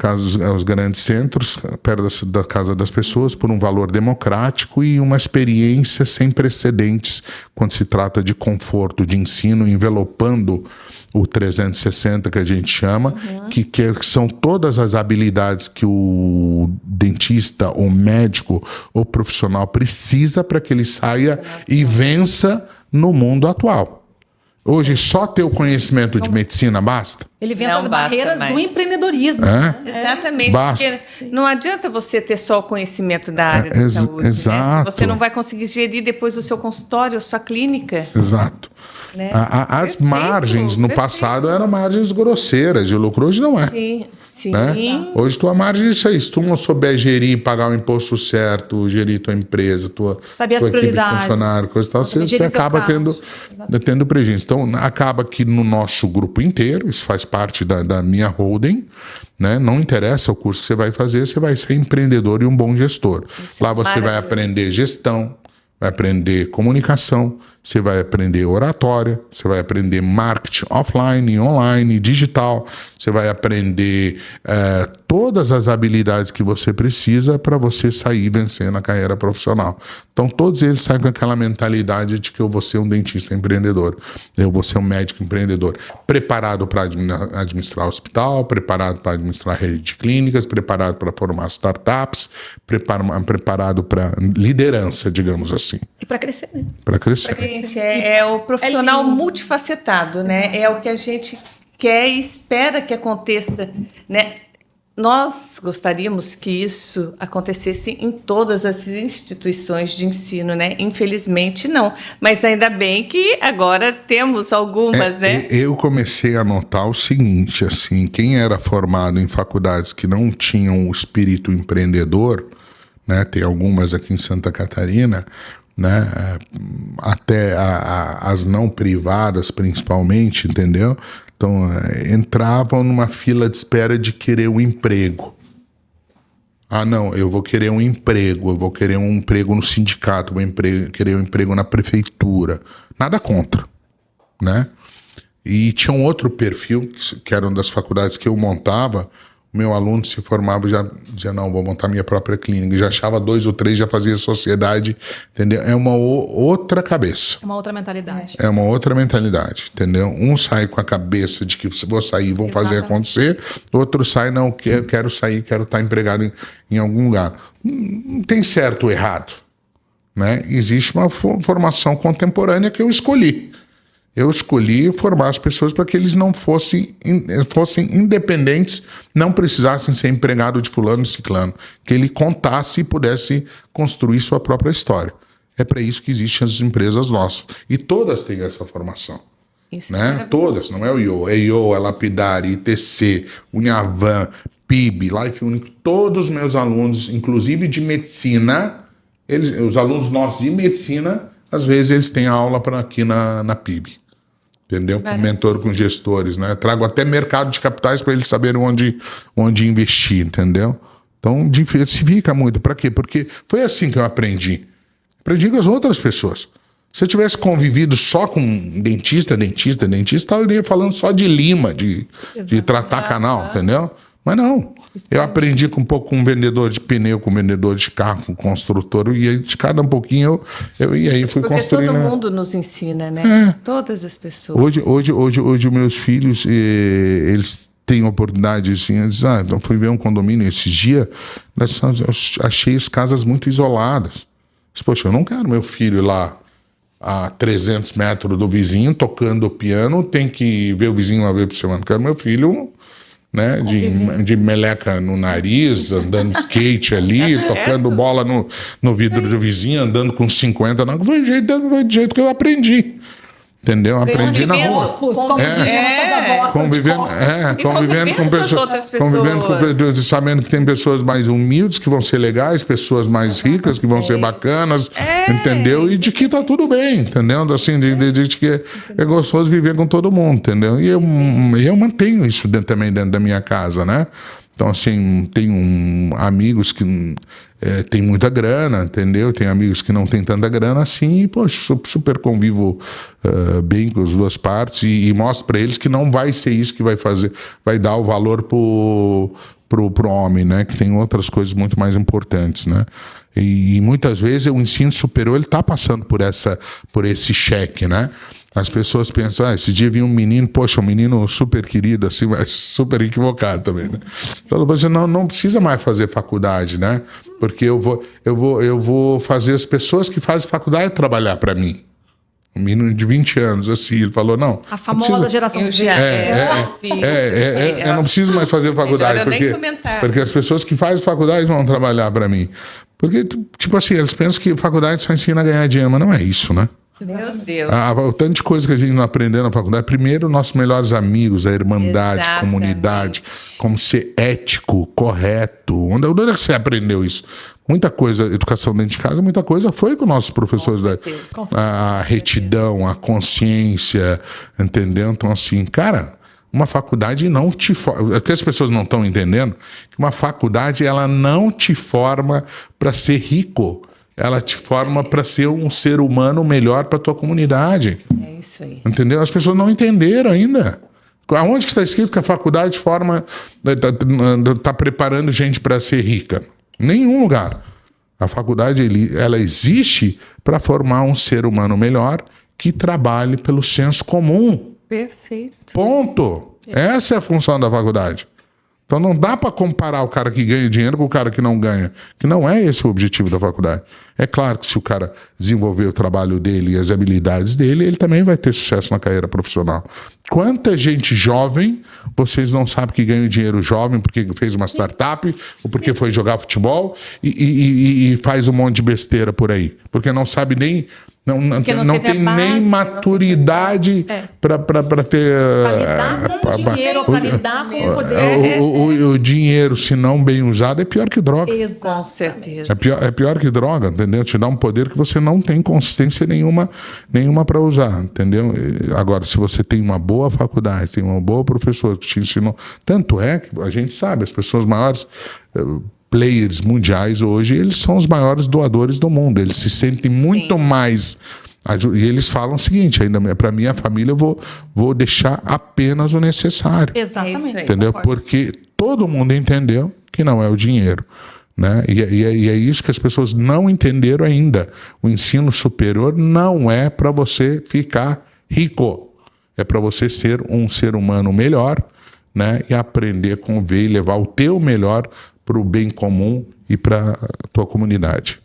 aos grandes centros, perto da casa das pessoas, por um valor democrático e uma experiência sem precedentes quando se trata de conforto de ensino, envelopando o 360 que a gente chama, que são todas as habilidades que o dentista, ou médico, ou profissional precisa para que ele saia e vença no mundo atual. Hoje, só ter o conhecimento de medicina basta? Ele vence as barreiras do empreendedorismo. Exatamente. Porque não adianta você ter só o conhecimento da área da saúde. Exato. Né? Você não vai conseguir gerir depois o seu consultório, a sua clínica. Exato. Né? As margens no passado eram margens grosseiras, de lucro hoje não é. Sim. Né? Hoje tua margem é isso aí. Se tu não souber gerir, pagar o imposto certo, gerir tua empresa, saber as prioridades, funcionário, coisa e tal, você acaba tendo prejuízo. Então, acaba que no nosso grupo inteiro, isso faz parte da minha holding, né? Não interessa o curso que você vai fazer, você vai ser empreendedor e um bom gestor. Lá você vai aprender gestão, vai aprender comunicação, você vai aprender oratória, você vai aprender marketing offline, online, digital, você vai aprender todas as habilidades que você precisa para você sair vencendo a carreira profissional. Então todos eles saem com aquela mentalidade de que eu vou ser um dentista empreendedor, eu vou ser um médico empreendedor, preparado para administrar hospital, preparado para administrar rede de clínicas, preparado para formar startups, preparado para liderança, digamos assim. E para crescer, né? Para crescer. É o profissional multifacetado, né? É o que a gente quer e espera que aconteça, né? Nós gostaríamos que isso acontecesse em todas as instituições de ensino, né? Infelizmente não, mas ainda bem que agora temos algumas, né? Eu comecei a notar o seguinte, assim, quem era formado em faculdades que não tinham o espírito empreendedor, né? Tem algumas aqui em Santa Catarina, né? Até as não privadas principalmente, entendeu? Então entravam numa fila de espera de querer um emprego. Não, eu vou querer um emprego, eu vou querer um emprego no sindicato, vou querer um emprego na prefeitura. Nada contra, né? E tinha um outro perfil, que era uma das faculdades que eu montava. Meu aluno se formava e já dizia, não, vou montar minha própria clínica. Já achava 2 ou 3, já fazia sociedade, entendeu? É uma outra cabeça. É uma outra mentalidade. É uma outra mentalidade, entendeu? Um sai com a cabeça de que vou sair, vou fazer acontecer. Outro sai, não, quero sair, quero estar empregado em algum lugar. Não tem certo ou errado, né? Existe uma formação contemporânea que eu escolhi. Eu escolhi formar as pessoas para que eles não fossem independentes, não precisassem ser empregado de fulano e ciclano, que ele contasse e pudesse construir sua própria história. É para isso que existem as empresas nossas. E todas têm essa formação. Isso, né? Todas, não é o IO, é IO, é Lapidari, ITC, Uniavan, PIB, Life Unique, todos os meus alunos, inclusive de medicina, os alunos nossos de medicina, às vezes eles têm aula aqui na PIB, entendeu? Com mentor, com gestores, né? Trago até mercado de capitais para eles saberem onde investir, entendeu? Então diversifica muito. Para quê? Porque foi assim que eu aprendi. Aprendi com as outras pessoas. Se eu tivesse convivido só com dentista, eu iria falando só de lima, de tratar canal, entendeu? Mas não. Eu aprendi um pouco com um vendedor de pneu, com um vendedor de carro, com um construtor, e aí de cada um pouquinho e aí fui construindo. Porque todo mundo nos ensina, né? Todas as pessoas. Hoje os meus filhos, eles têm oportunidade, assim, então fui ver um condomínio esses dias, eu achei as casas muito isoladas. Poxa, eu não quero meu filho lá a 300 metros do vizinho, tocando o piano, tem que ver o vizinho uma vez por semana. Eu quero meu filho, né, de meleca no nariz, andando de skate ali, tocando bola no vidro do vizinho, andando com 50. Não, foi do jeito que eu aprendi. Entendeu? Aprendi na rua. Convivendo com pessoas, sabendo que tem pessoas mais humildes que vão ser legais, pessoas mais ricas que vão ser bacanas, entendeu? E de que tá tudo bem, entendeu? Assim, de que é gostoso viver com todo mundo, entendeu? E eu mantenho isso também dentro da minha casa, né? Então, assim, tenho amigos que têm muita grana, entendeu? Tem amigos que não têm tanta grana assim, e, poxa, super convivo bem com as duas partes e mostro para eles que não vai ser isso que vai dar o valor pro homem, né? Que tem outras coisas muito mais importantes, né? E muitas vezes o ensino superior, ele está passando por esse cheque, né? As pessoas pensam, esse dia vinha um menino, poxa, um menino super querido, assim, mas super equivocado também, né? Então, você não precisa mais fazer faculdade, né? Porque eu vou fazer as pessoas que fazem faculdade trabalhar para mim. Um menino de 20 anos, assim, ele falou, não... A famosa geração Z. Eu não preciso mais fazer faculdade, porque as pessoas que fazem faculdade vão trabalhar para mim. Porque, tipo assim, eles pensam que faculdade só ensina a ganhar dinheiro, mas não é isso, né? Meu Deus. O tanto de coisa que a gente não aprendeu na faculdade. Primeiro, nossos melhores amigos, a irmandade, a comunidade, como ser ético, correto. Onde é que você aprendeu isso? Muita coisa, educação dentro de casa, muita coisa foi com nossos professores. A retidão, a consciência, entendeu? Então, assim, cara, uma faculdade não te forma... O que as pessoas não estão entendendo, que uma faculdade, ela não te forma para ser rico. Ela te forma para ser um ser humano melhor para a tua comunidade. É isso aí. Entendeu? As pessoas não entenderam ainda. Aonde que está escrito que a faculdade está preparando gente para ser rica? Nenhum lugar. A faculdade, ela existe para formar um ser humano melhor que trabalhe pelo senso comum. Perfeito. Ponto. Essa é a função da faculdade. Então não dá para comparar o cara que ganha dinheiro com o cara que não ganha, que não é esse o objetivo da faculdade. É claro que se o cara desenvolver o trabalho dele e as habilidades dele, ele também vai ter sucesso na carreira profissional. Quanta gente jovem, vocês não sabem que ganha dinheiro jovem porque fez uma startup ou porque foi jogar futebol e faz um monte de besteira por aí, porque não sabe nem... Não tem nem maturidade para ter... Para lidar com o dinheiro, para lidar com o poder. O dinheiro, se não bem usado, é pior que droga. Exato. Com certeza. É pior que droga, entendeu? Te dá um poder que você não tem consistência nenhuma para usar, entendeu? Agora, se você tem uma boa faculdade, tem uma boa professora que te ensinou... Tanto é que a gente sabe, as pessoas maiores... players mundiais hoje, eles são os maiores doadores do mundo. Eles se sentem muito mais... E eles falam o seguinte, ainda para minha família eu vou deixar apenas o necessário. Exatamente. Entendeu? Porque todo mundo entendeu que não é o dinheiro. Né? E é isso que as pessoas não entenderam ainda. O ensino superior não é para você ficar rico. É para você ser um ser humano melhor, né? E aprender a conviver e levar o teu melhor para o bem comum e para a tua comunidade.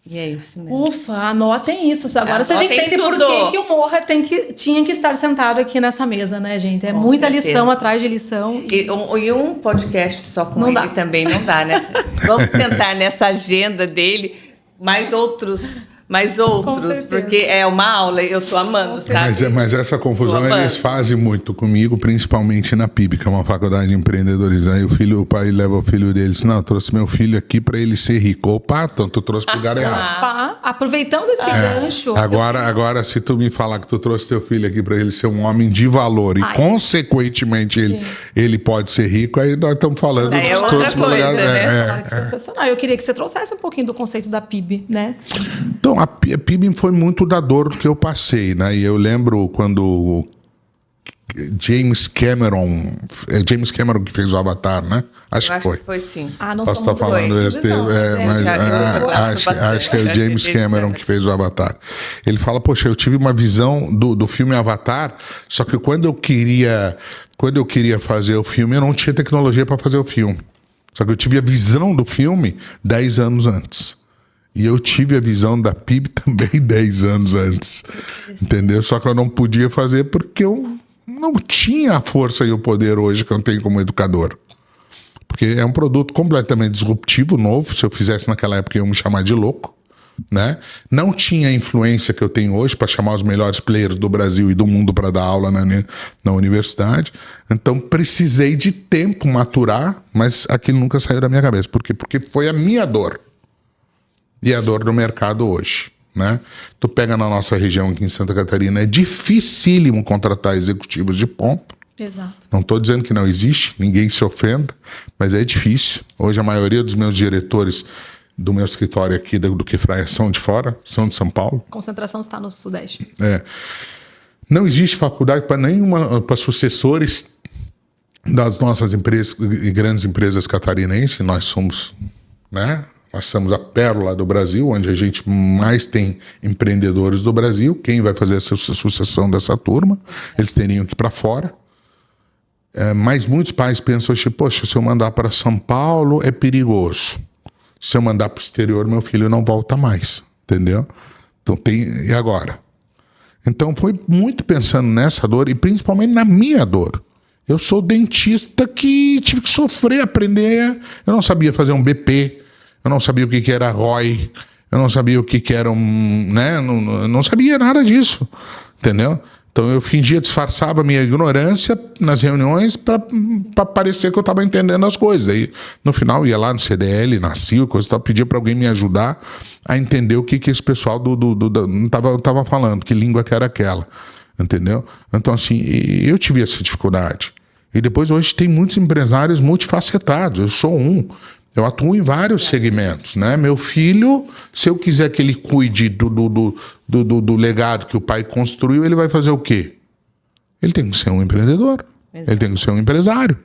E é isso mesmo. Ufa, anotem isso. Agora vocês entendem por que o Morra tinha que estar sentado aqui nessa mesa, né, gente? É muita lição atrás de lição. E um podcast só com ele também não dá, né? Vamos tentar nessa agenda dele mais outros, porque é uma aula, eu tô amando, sabe? Mas essa confusão eles fazem muito comigo, principalmente na PIB, que é uma faculdade de empreendedorismo. Aí o pai leva o filho dele e diz, não, eu trouxe meu filho aqui para ele ser rico. Opa, então tu trouxe pro lugar errado. Aproveitando esse gancho... Agora, se tu me falar que tu trouxe teu filho aqui para ele ser um homem de valor e, consequentemente, ele pode ser rico, aí nós estamos falando... É outra coisa, né? Sensacional. Eu queria que você trouxesse um pouquinho do conceito da PIB, né? Então, Não, a PIB foi muito da dor que eu passei, né? E eu lembro quando James Cameron que fez o Avatar, né? Acho que foi. Sim. Não Posso estar falando acho que é o James Cameron que fez o Avatar. Ele fala, poxa, eu tive uma visão do filme Avatar, só que quando eu queria fazer o filme, eu não tinha tecnologia para fazer o filme. Só que eu tive a visão do filme 10 anos antes. E eu tive a visão da PIB também 10 anos antes. Entendeu? Só que eu não podia fazer porque eu não tinha a força e o poder hoje que eu tenho como educador. Porque é um produto completamente disruptivo, novo. Se eu fizesse naquela época, eu ia me chamar de louco, né? Não tinha a influência que eu tenho hoje para chamar os melhores players do Brasil e do mundo para dar aula na universidade. Então, precisei de tempo maturar, mas aquilo nunca saiu da minha cabeça. Por quê? Porque foi a minha dor. E a dor do mercado hoje, né? Tu pega na nossa região aqui em Santa Catarina, é dificílimo contratar executivos de ponta. Exato. Não estou dizendo que não existe, ninguém se ofenda, mas é difícil. Hoje a maioria dos meus diretores do meu escritório aqui do Quifraia são de fora, são de São Paulo. A concentração está no Sudeste. Não existe faculdade para sucessores das nossas empresas e grandes empresas catarinenses. Nós somos, né? Nós somos a pérola do Brasil, onde a gente mais tem empreendedores do Brasil. Quem vai fazer essa sucessão dessa turma? Eles teriam que ir para fora. Mas muitos pais pensam assim, poxa, se eu mandar para São Paulo é perigoso. Se eu mandar para o exterior, meu filho não volta mais, entendeu? Então e agora? Então foi muito pensando nessa dor e principalmente na minha dor. Eu sou dentista que tive que sofrer, aprender. Eu não sabia fazer um BP, eu não sabia o que era ROI, eu não sabia o que era né? Eu não sabia nada disso, entendeu? Então eu fingia, disfarçava a minha ignorância nas reuniões para parecer que eu estava entendendo as coisas. Aí no final ia lá no CDL, na CIO, coisa e tal, pedia para alguém me ajudar a entender o que esse pessoal tava falando, que língua que era aquela, entendeu? Então assim, eu tive essa dificuldade. E depois hoje tem muitos empresários multifacetados, eu sou um. Eu atuo em vários segmentos, né? Meu filho, se eu quiser que ele cuide do legado que o pai construiu, ele vai fazer o quê? Ele tem que ser um empreendedor. Exato. Ele tem que ser um empresário.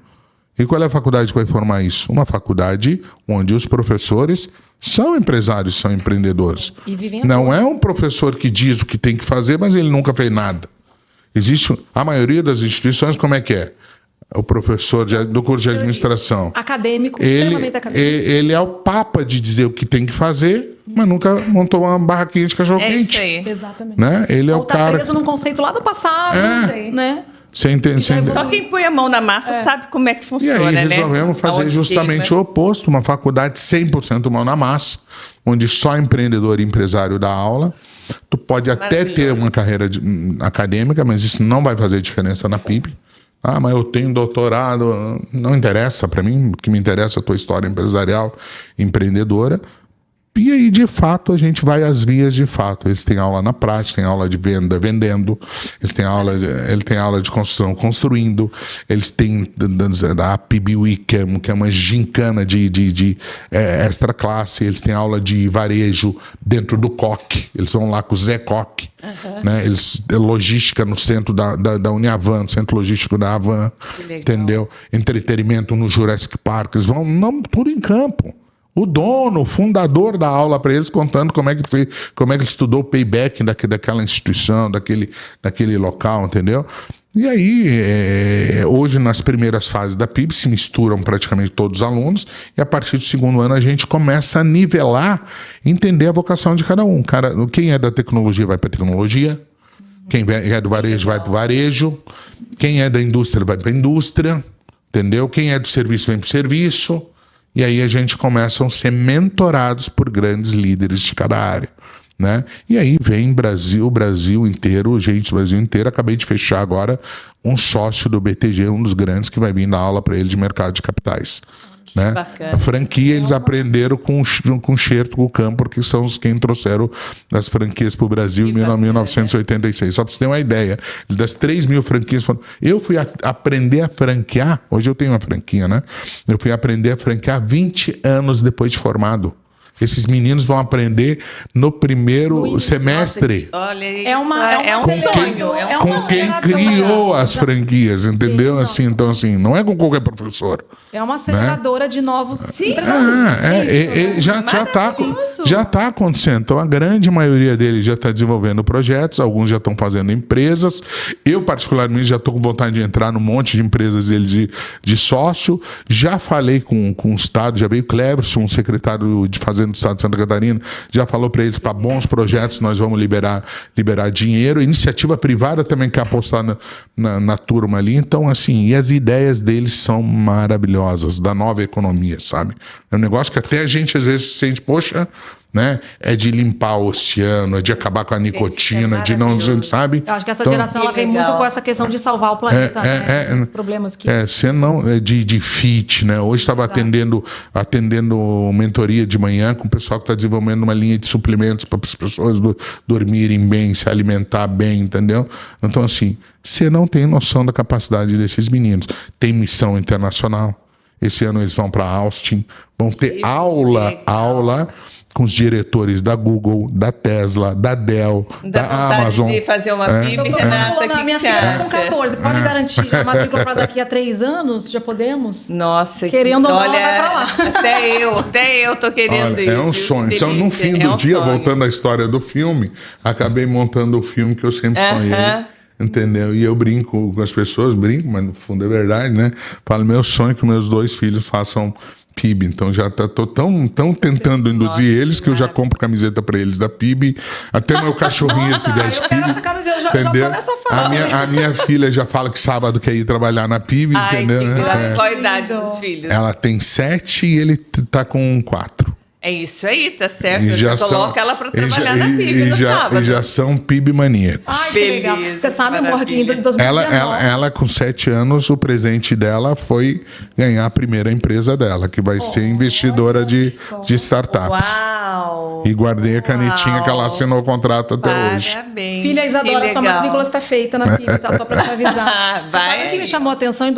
E qual é a faculdade que vai formar isso? Uma faculdade onde os professores são empresários, são empreendedores. Não é um professor que diz o que tem que fazer, mas ele nunca fez nada. Existe a maioria das instituições, como é que é? O professor do curso de administração. Acadêmico, extremamente acadêmico. Ele é o papa de dizer o que tem que fazer, mas nunca montou uma barraquinha de cachorro-quente. É isso aí. Exatamente. Né? Ele é o cara... preso num conceito lá do passado, né? Você entende? Só quem põe a mão na massa sabe como é que funciona, né? E aí resolvemos fazer justamente o oposto, uma faculdade 100% mão na massa, onde só empreendedor e empresário dá aula. Tu pode até ter uma carreira acadêmica, mas isso não vai fazer diferença na PIB. Mas eu tenho doutorado. Não interessa para mim, o que me interessa é a tua história empresarial, empreendedora. E aí, de fato, a gente vai às vias de fato. Eles têm aula na prática, têm aula de venda, vendendo. Ele tem aula de construção, construindo. Eles têm a PIB Week, que é uma gincana de extra classe. Eles têm aula de varejo dentro do COC. Eles vão lá com o Zé COC. Né? Logística no centro da Uniavan, no centro logístico da Avan. Entendeu? Entretenimento no Jurassic Park. Eles vão tudo em campo. O dono, o fundador da aula para eles, contando como é que ele estudou o payback daquela instituição, daquele local, entendeu? E aí, hoje, nas primeiras fases da PIB, se misturam praticamente todos os alunos, e a partir do segundo ano a gente começa a nivelar, entender a vocação de cada um. Quem é da tecnologia vai para a tecnologia, quem é do varejo vai para o varejo, quem é da indústria vai para a indústria, entendeu? Quem é do serviço vem para o serviço. E aí a gente começa a ser mentorados por grandes líderes de cada área, né? E aí vem Brasil inteiro. Acabei de fechar agora um sócio do BTG, um dos grandes, que vai vir dar aula para ele de mercado de capitais. Né? Bacana. A franquia eles aprenderam com o Xerto, com o Campor, que são os quem trouxeram as franquias para o Brasil em 1986. Só para você ter uma ideia, das 3.000 franquias, eu fui aprender a franquear, hoje eu tenho uma franquia, né? Eu fui aprender a franquear 20 anos depois de formado. Esses meninos vão aprender no primeiro semestre. Olha, isso É um sonho. Com quem criou as franquias, entendeu? Sim, assim, então, assim, não é com qualquer professor. É uma aceleradora de novos empresários. Já tá acontecendo. Então, a grande maioria deles já está desenvolvendo projetos, alguns já estão fazendo empresas. Eu, particularmente, já estou com vontade de entrar num monte de empresas deles de sócio. Já falei com o Estado, já veio o Cleverson, um secretário de Fazenda do Estado de Santa Catarina, já falou para eles, para bons projetos, nós vamos liberar dinheiro. Iniciativa privada também quer apostar na turma ali. Então, assim, e as ideias deles são maravilhosas, da nova economia, sabe? É um negócio que até a gente, às vezes, sente, poxa, né? É de limpar o oceano, é de acabar com a nicotina, de não, sabe? Eu acho que essa geração ela vem muito com essa questão de salvar o planeta, né? Os problemas que... de fit, né? Hoje estava atendendo mentoria de manhã com o pessoal que está desenvolvendo uma linha de suplementos para as pessoas dormirem bem, se alimentar bem, entendeu? Então, assim, você não tem noção da capacidade desses meninos. Tem missão internacional. Esse ano eles vão para Austin, vão ter aula com os diretores da Google, da Tesla, da Dell, da Amazon. De fazer uma PIB, Renata, minha filha está com 14, pode garantir a matrícula para daqui a 3 anos? Já podemos? Nossa, querendo ou não, ela vai para lá. Até eu tô querendo ir. É um sonho. Então, no fim do dia, voltando à história do filme, acabei montando o filme que eu sempre sonhei. Entendeu? E eu brinco com as pessoas, mas no fundo é verdade, né? Falo, meu sonho é que meus 2 filhos façam PIB, então já tô tão tentando induzir eles que eu já compro camiseta para eles da PIB, até meu cachorrinho se veste PIB. Essa camiseta, já tô nessa fase. A minha filha já fala que sábado quer ir trabalhar na PIB, entendeu? Qual a idade dos filhos? Ela tem 7 e ele tá com 4. É isso aí, tá certo. Já coloca ela para trabalhar na PIB no sábado. E já são PIB maníacos. Ai, que legal. Você sabe, amor, que em 2019... Ela, com 7 anos, o presente dela foi ganhar a primeira empresa dela, que vai ser investidora de startups. Uau! E guardei a canetinha que ela assinou o contrato até hoje. Parabéns. Filha Isadora, sua matrícula está feita na PIB, tá? Só para te avisar. Sabe o que me chamou a atenção?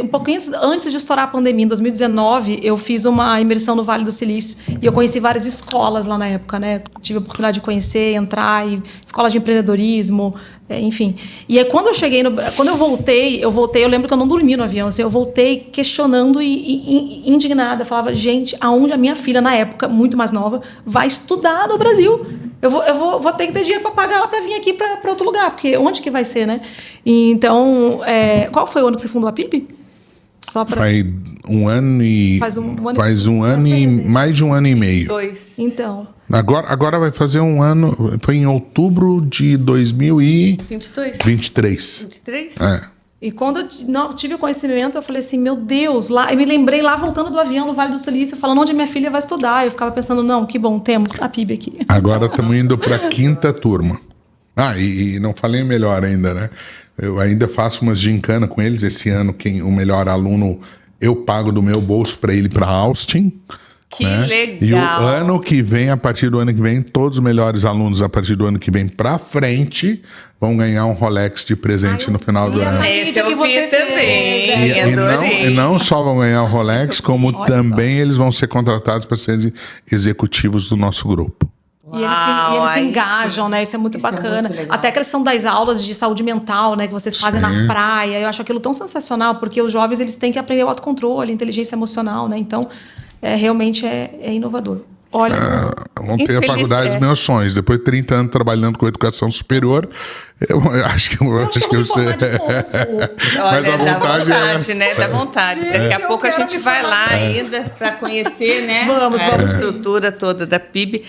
Um pouquinho antes de estourar a pandemia, em 2019, eu fiz uma imersão no Vale do Silício e eu conheci várias escolas lá na época, né? Tive a oportunidade de conhecer, entrar, escolas de empreendedorismo, enfim. E aí, quando eu voltei, eu lembro que eu não dormi no avião, assim, eu voltei questionando e indignada. Falava, gente, aonde a minha filha, na época, muito mais nova, vai estudar no Brasil? Eu vou ter que ter dinheiro para pagar ela para vir aqui para outro lugar, porque onde que vai ser, né? E, então, qual foi o ano que você fundou a PIB? Só pra... Faz um ano e... mais de um ano e meio. 2. Então... Agora vai fazer um ano... Foi em outubro de 2022. 23. E quando eu tive o conhecimento, eu falei assim, meu Deus, eu me lembrei lá voltando do avião no Vale do Silício, falando onde minha filha vai estudar. Eu ficava pensando, não, que bom, temos a PIB aqui. Agora estamos indo para a 5ª turma. E não falei melhor ainda, né? Eu ainda faço umas gincana com eles. Esse ano, o melhor aluno, eu pago do meu bolso para ele para Austin. Que legal! E o ano que vem, a partir do ano que vem, todos os melhores alunos, a partir do ano que vem para frente, vão ganhar um Rolex de presente no final do ano. Esse eu vi também. E não só vão ganhar o Rolex, como também eles vão ser contratados para serem executivos do nosso grupo. E eles se engajam, né? Isso é muito bacana. Até a questão das aulas de saúde mental, né? Que vocês fazem na praia. Eu acho aquilo tão sensacional, porque os jovens eles têm que aprender o autocontrole, inteligência emocional, né? Então, realmente é inovador. Olha, montei a faculdade dos meus sonhos. Depois de 30 anos trabalhando com educação superior, eu acho que você... Mas a vontade, né? Dá vontade. Daqui a pouco a gente vai lá ainda para conhecer, né? Vamos. A estrutura toda da PIB.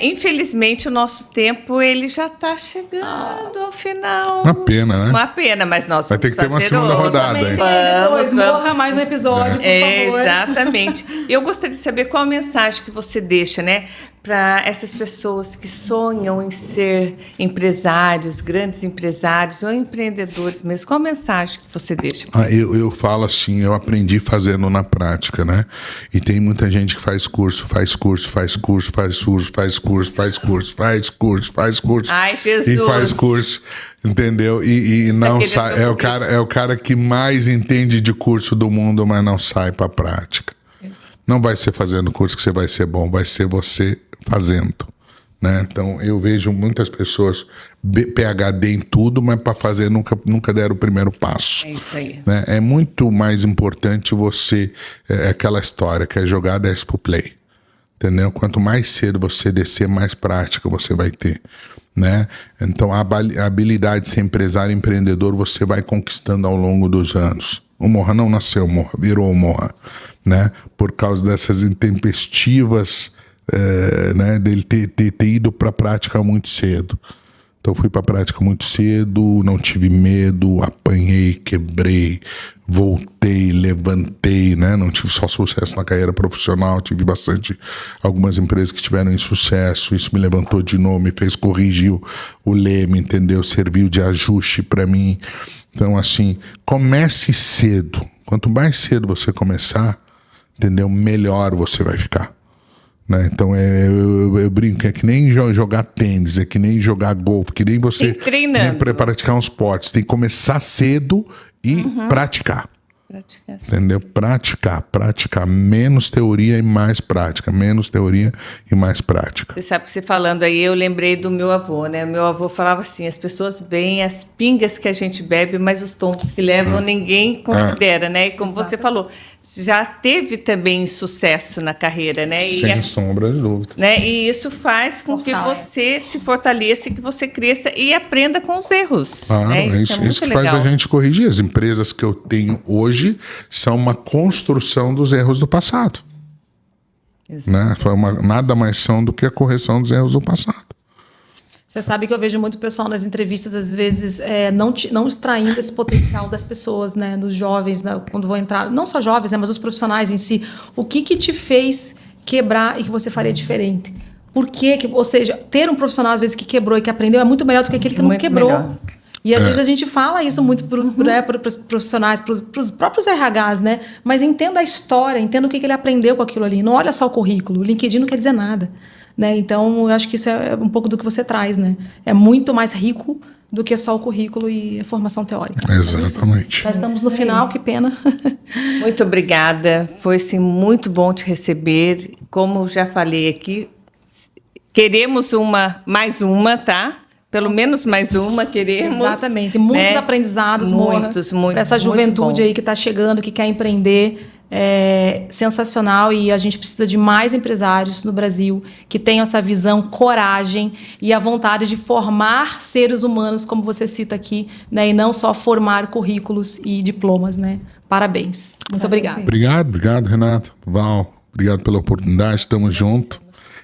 Infelizmente, o nosso tempo ele já está chegando ao final. Uma pena, né? Uma pena, mas nós vai ter que ter uma segunda rodada. Vamos. Morra mais um episódio, por favor. Exatamente. Eu gostaria de saber qual a mensagem que você deixa, né? Para essas pessoas que sonham em ser empresários, grandes empresários ou empreendedores mesmo. Qual a mensagem que você deixa? Eu falo assim, eu aprendi fazendo na prática, né? E tem muita gente que faz curso. Ai, Jesus! E faz curso, entendeu? E não sai. É o cara que mais entende de curso do mundo, mas não sai para a prática. Não vai ser fazendo curso que você vai ser bom, vai ser você fazendo. Né? Então, eu vejo muitas pessoas PhD em tudo, mas para fazer nunca deram o primeiro passo. É isso aí. Né? É muito mais importante você... aquela história que é jogar 10 pro play. Entendeu? Quanto mais cedo você descer, mais prática você vai ter. Né? Então, a habilidade de ser empresário e empreendedor você vai conquistando ao longo dos anos. O Morra não nasceu Morra, virou Morra. Né? Por causa dessas intempestivas... né, dele ter ido para a prática muito cedo. Então fui para a prática muito cedo, não tive medo, apanhei, quebrei, voltei, levantei, né? Não tive só sucesso na carreira profissional, tive algumas empresas que tiveram insucesso, isso me levantou de novo, me fez corrigir o leme, entendeu? Serviu de ajuste para mim. Então assim, comece cedo. Quanto mais cedo você começar, entendeu? Melhor você vai ficar. Né? Então eu brinco, é que nem jogar tênis, é que nem jogar golfe, que nem você para praticar um esporte. Tem que começar cedo e praticar. Entendeu? Praticar. Menos teoria e mais prática. Menos teoria e mais prática. Você sabe que você falando aí, eu lembrei do meu avô, né? Meu avô falava assim, as pessoas veem as pingas que a gente bebe, mas os tombos que levam ninguém considera, né? E como você falou, já teve também sucesso na carreira, né? Sem sombra de dúvida. Né? E isso faz com que você se fortaleça, que você cresça e aprenda com os erros. Claro, né? Isso que faz a gente corrigir. As empresas que eu tenho hoje são uma construção dos erros do passado. Né? Nada mais são do que a correção dos erros do passado. Você sabe que eu vejo muito pessoal nas entrevistas, às vezes, não extraindo esse potencial das pessoas, né? Dos jovens, né? Quando vão entrar, não só jovens, né? Mas os profissionais em si. O que te fez quebrar e que você faria diferente? Por quê? Ou seja, ter um profissional, às vezes, que quebrou e que aprendeu é muito melhor do que aquele que não quebrou. Melhor. E às vezes a gente fala isso muito para os profissionais, para os próprios RHs, né? Mas entenda a história, entenda o que ele aprendeu com aquilo ali. Não olha só o currículo. O LinkedIn não quer dizer nada. Né? Então, eu acho que isso é um pouco do que você traz, né? É muito mais rico do que só o currículo e a formação teórica. Exatamente. Já estamos no final, que pena. Muito obrigada. Foi, sim, muito bom te receber. Como já falei aqui, queremos mais uma, tá? Pelo menos mais uma, queremos. Exatamente. Muitos aprendizados, muitos. Para essa juventude aí que está chegando, que quer empreender. É sensacional e a gente precisa de mais empresários no Brasil que tenham essa visão, coragem e a vontade de formar seres humanos, como você cita aqui, né? E não só formar currículos e diplomas, né? Parabéns. Muito obrigada. Obrigado, Renato. Val, obrigado pela oportunidade. Estamos juntos.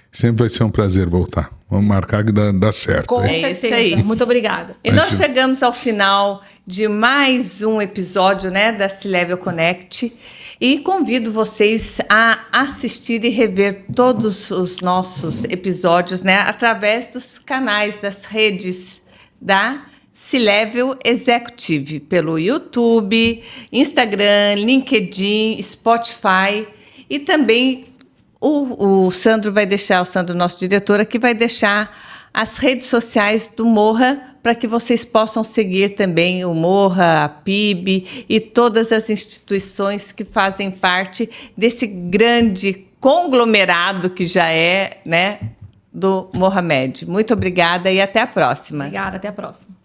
Sempre vai ser um prazer voltar. Vamos marcar que dá certo. Com certeza. Aí. Muito obrigada. E nós chegamos ao final de mais um episódio, né, da C-Level Connect. E convido vocês a assistir e rever todos os nossos episódios, né, através dos canais das redes da C-Level Executive, pelo YouTube, Instagram, LinkedIn, Spotify e também o Sandro vai deixar, o Sandro, nosso diretor aqui, vai deixar as redes sociais do Morra para que vocês possam seguir também o Morra, a PIB e todas as instituições que fazem parte desse grande conglomerado que já é, né, do Mohamed. Muito obrigada e até a próxima. Obrigada, até a próxima.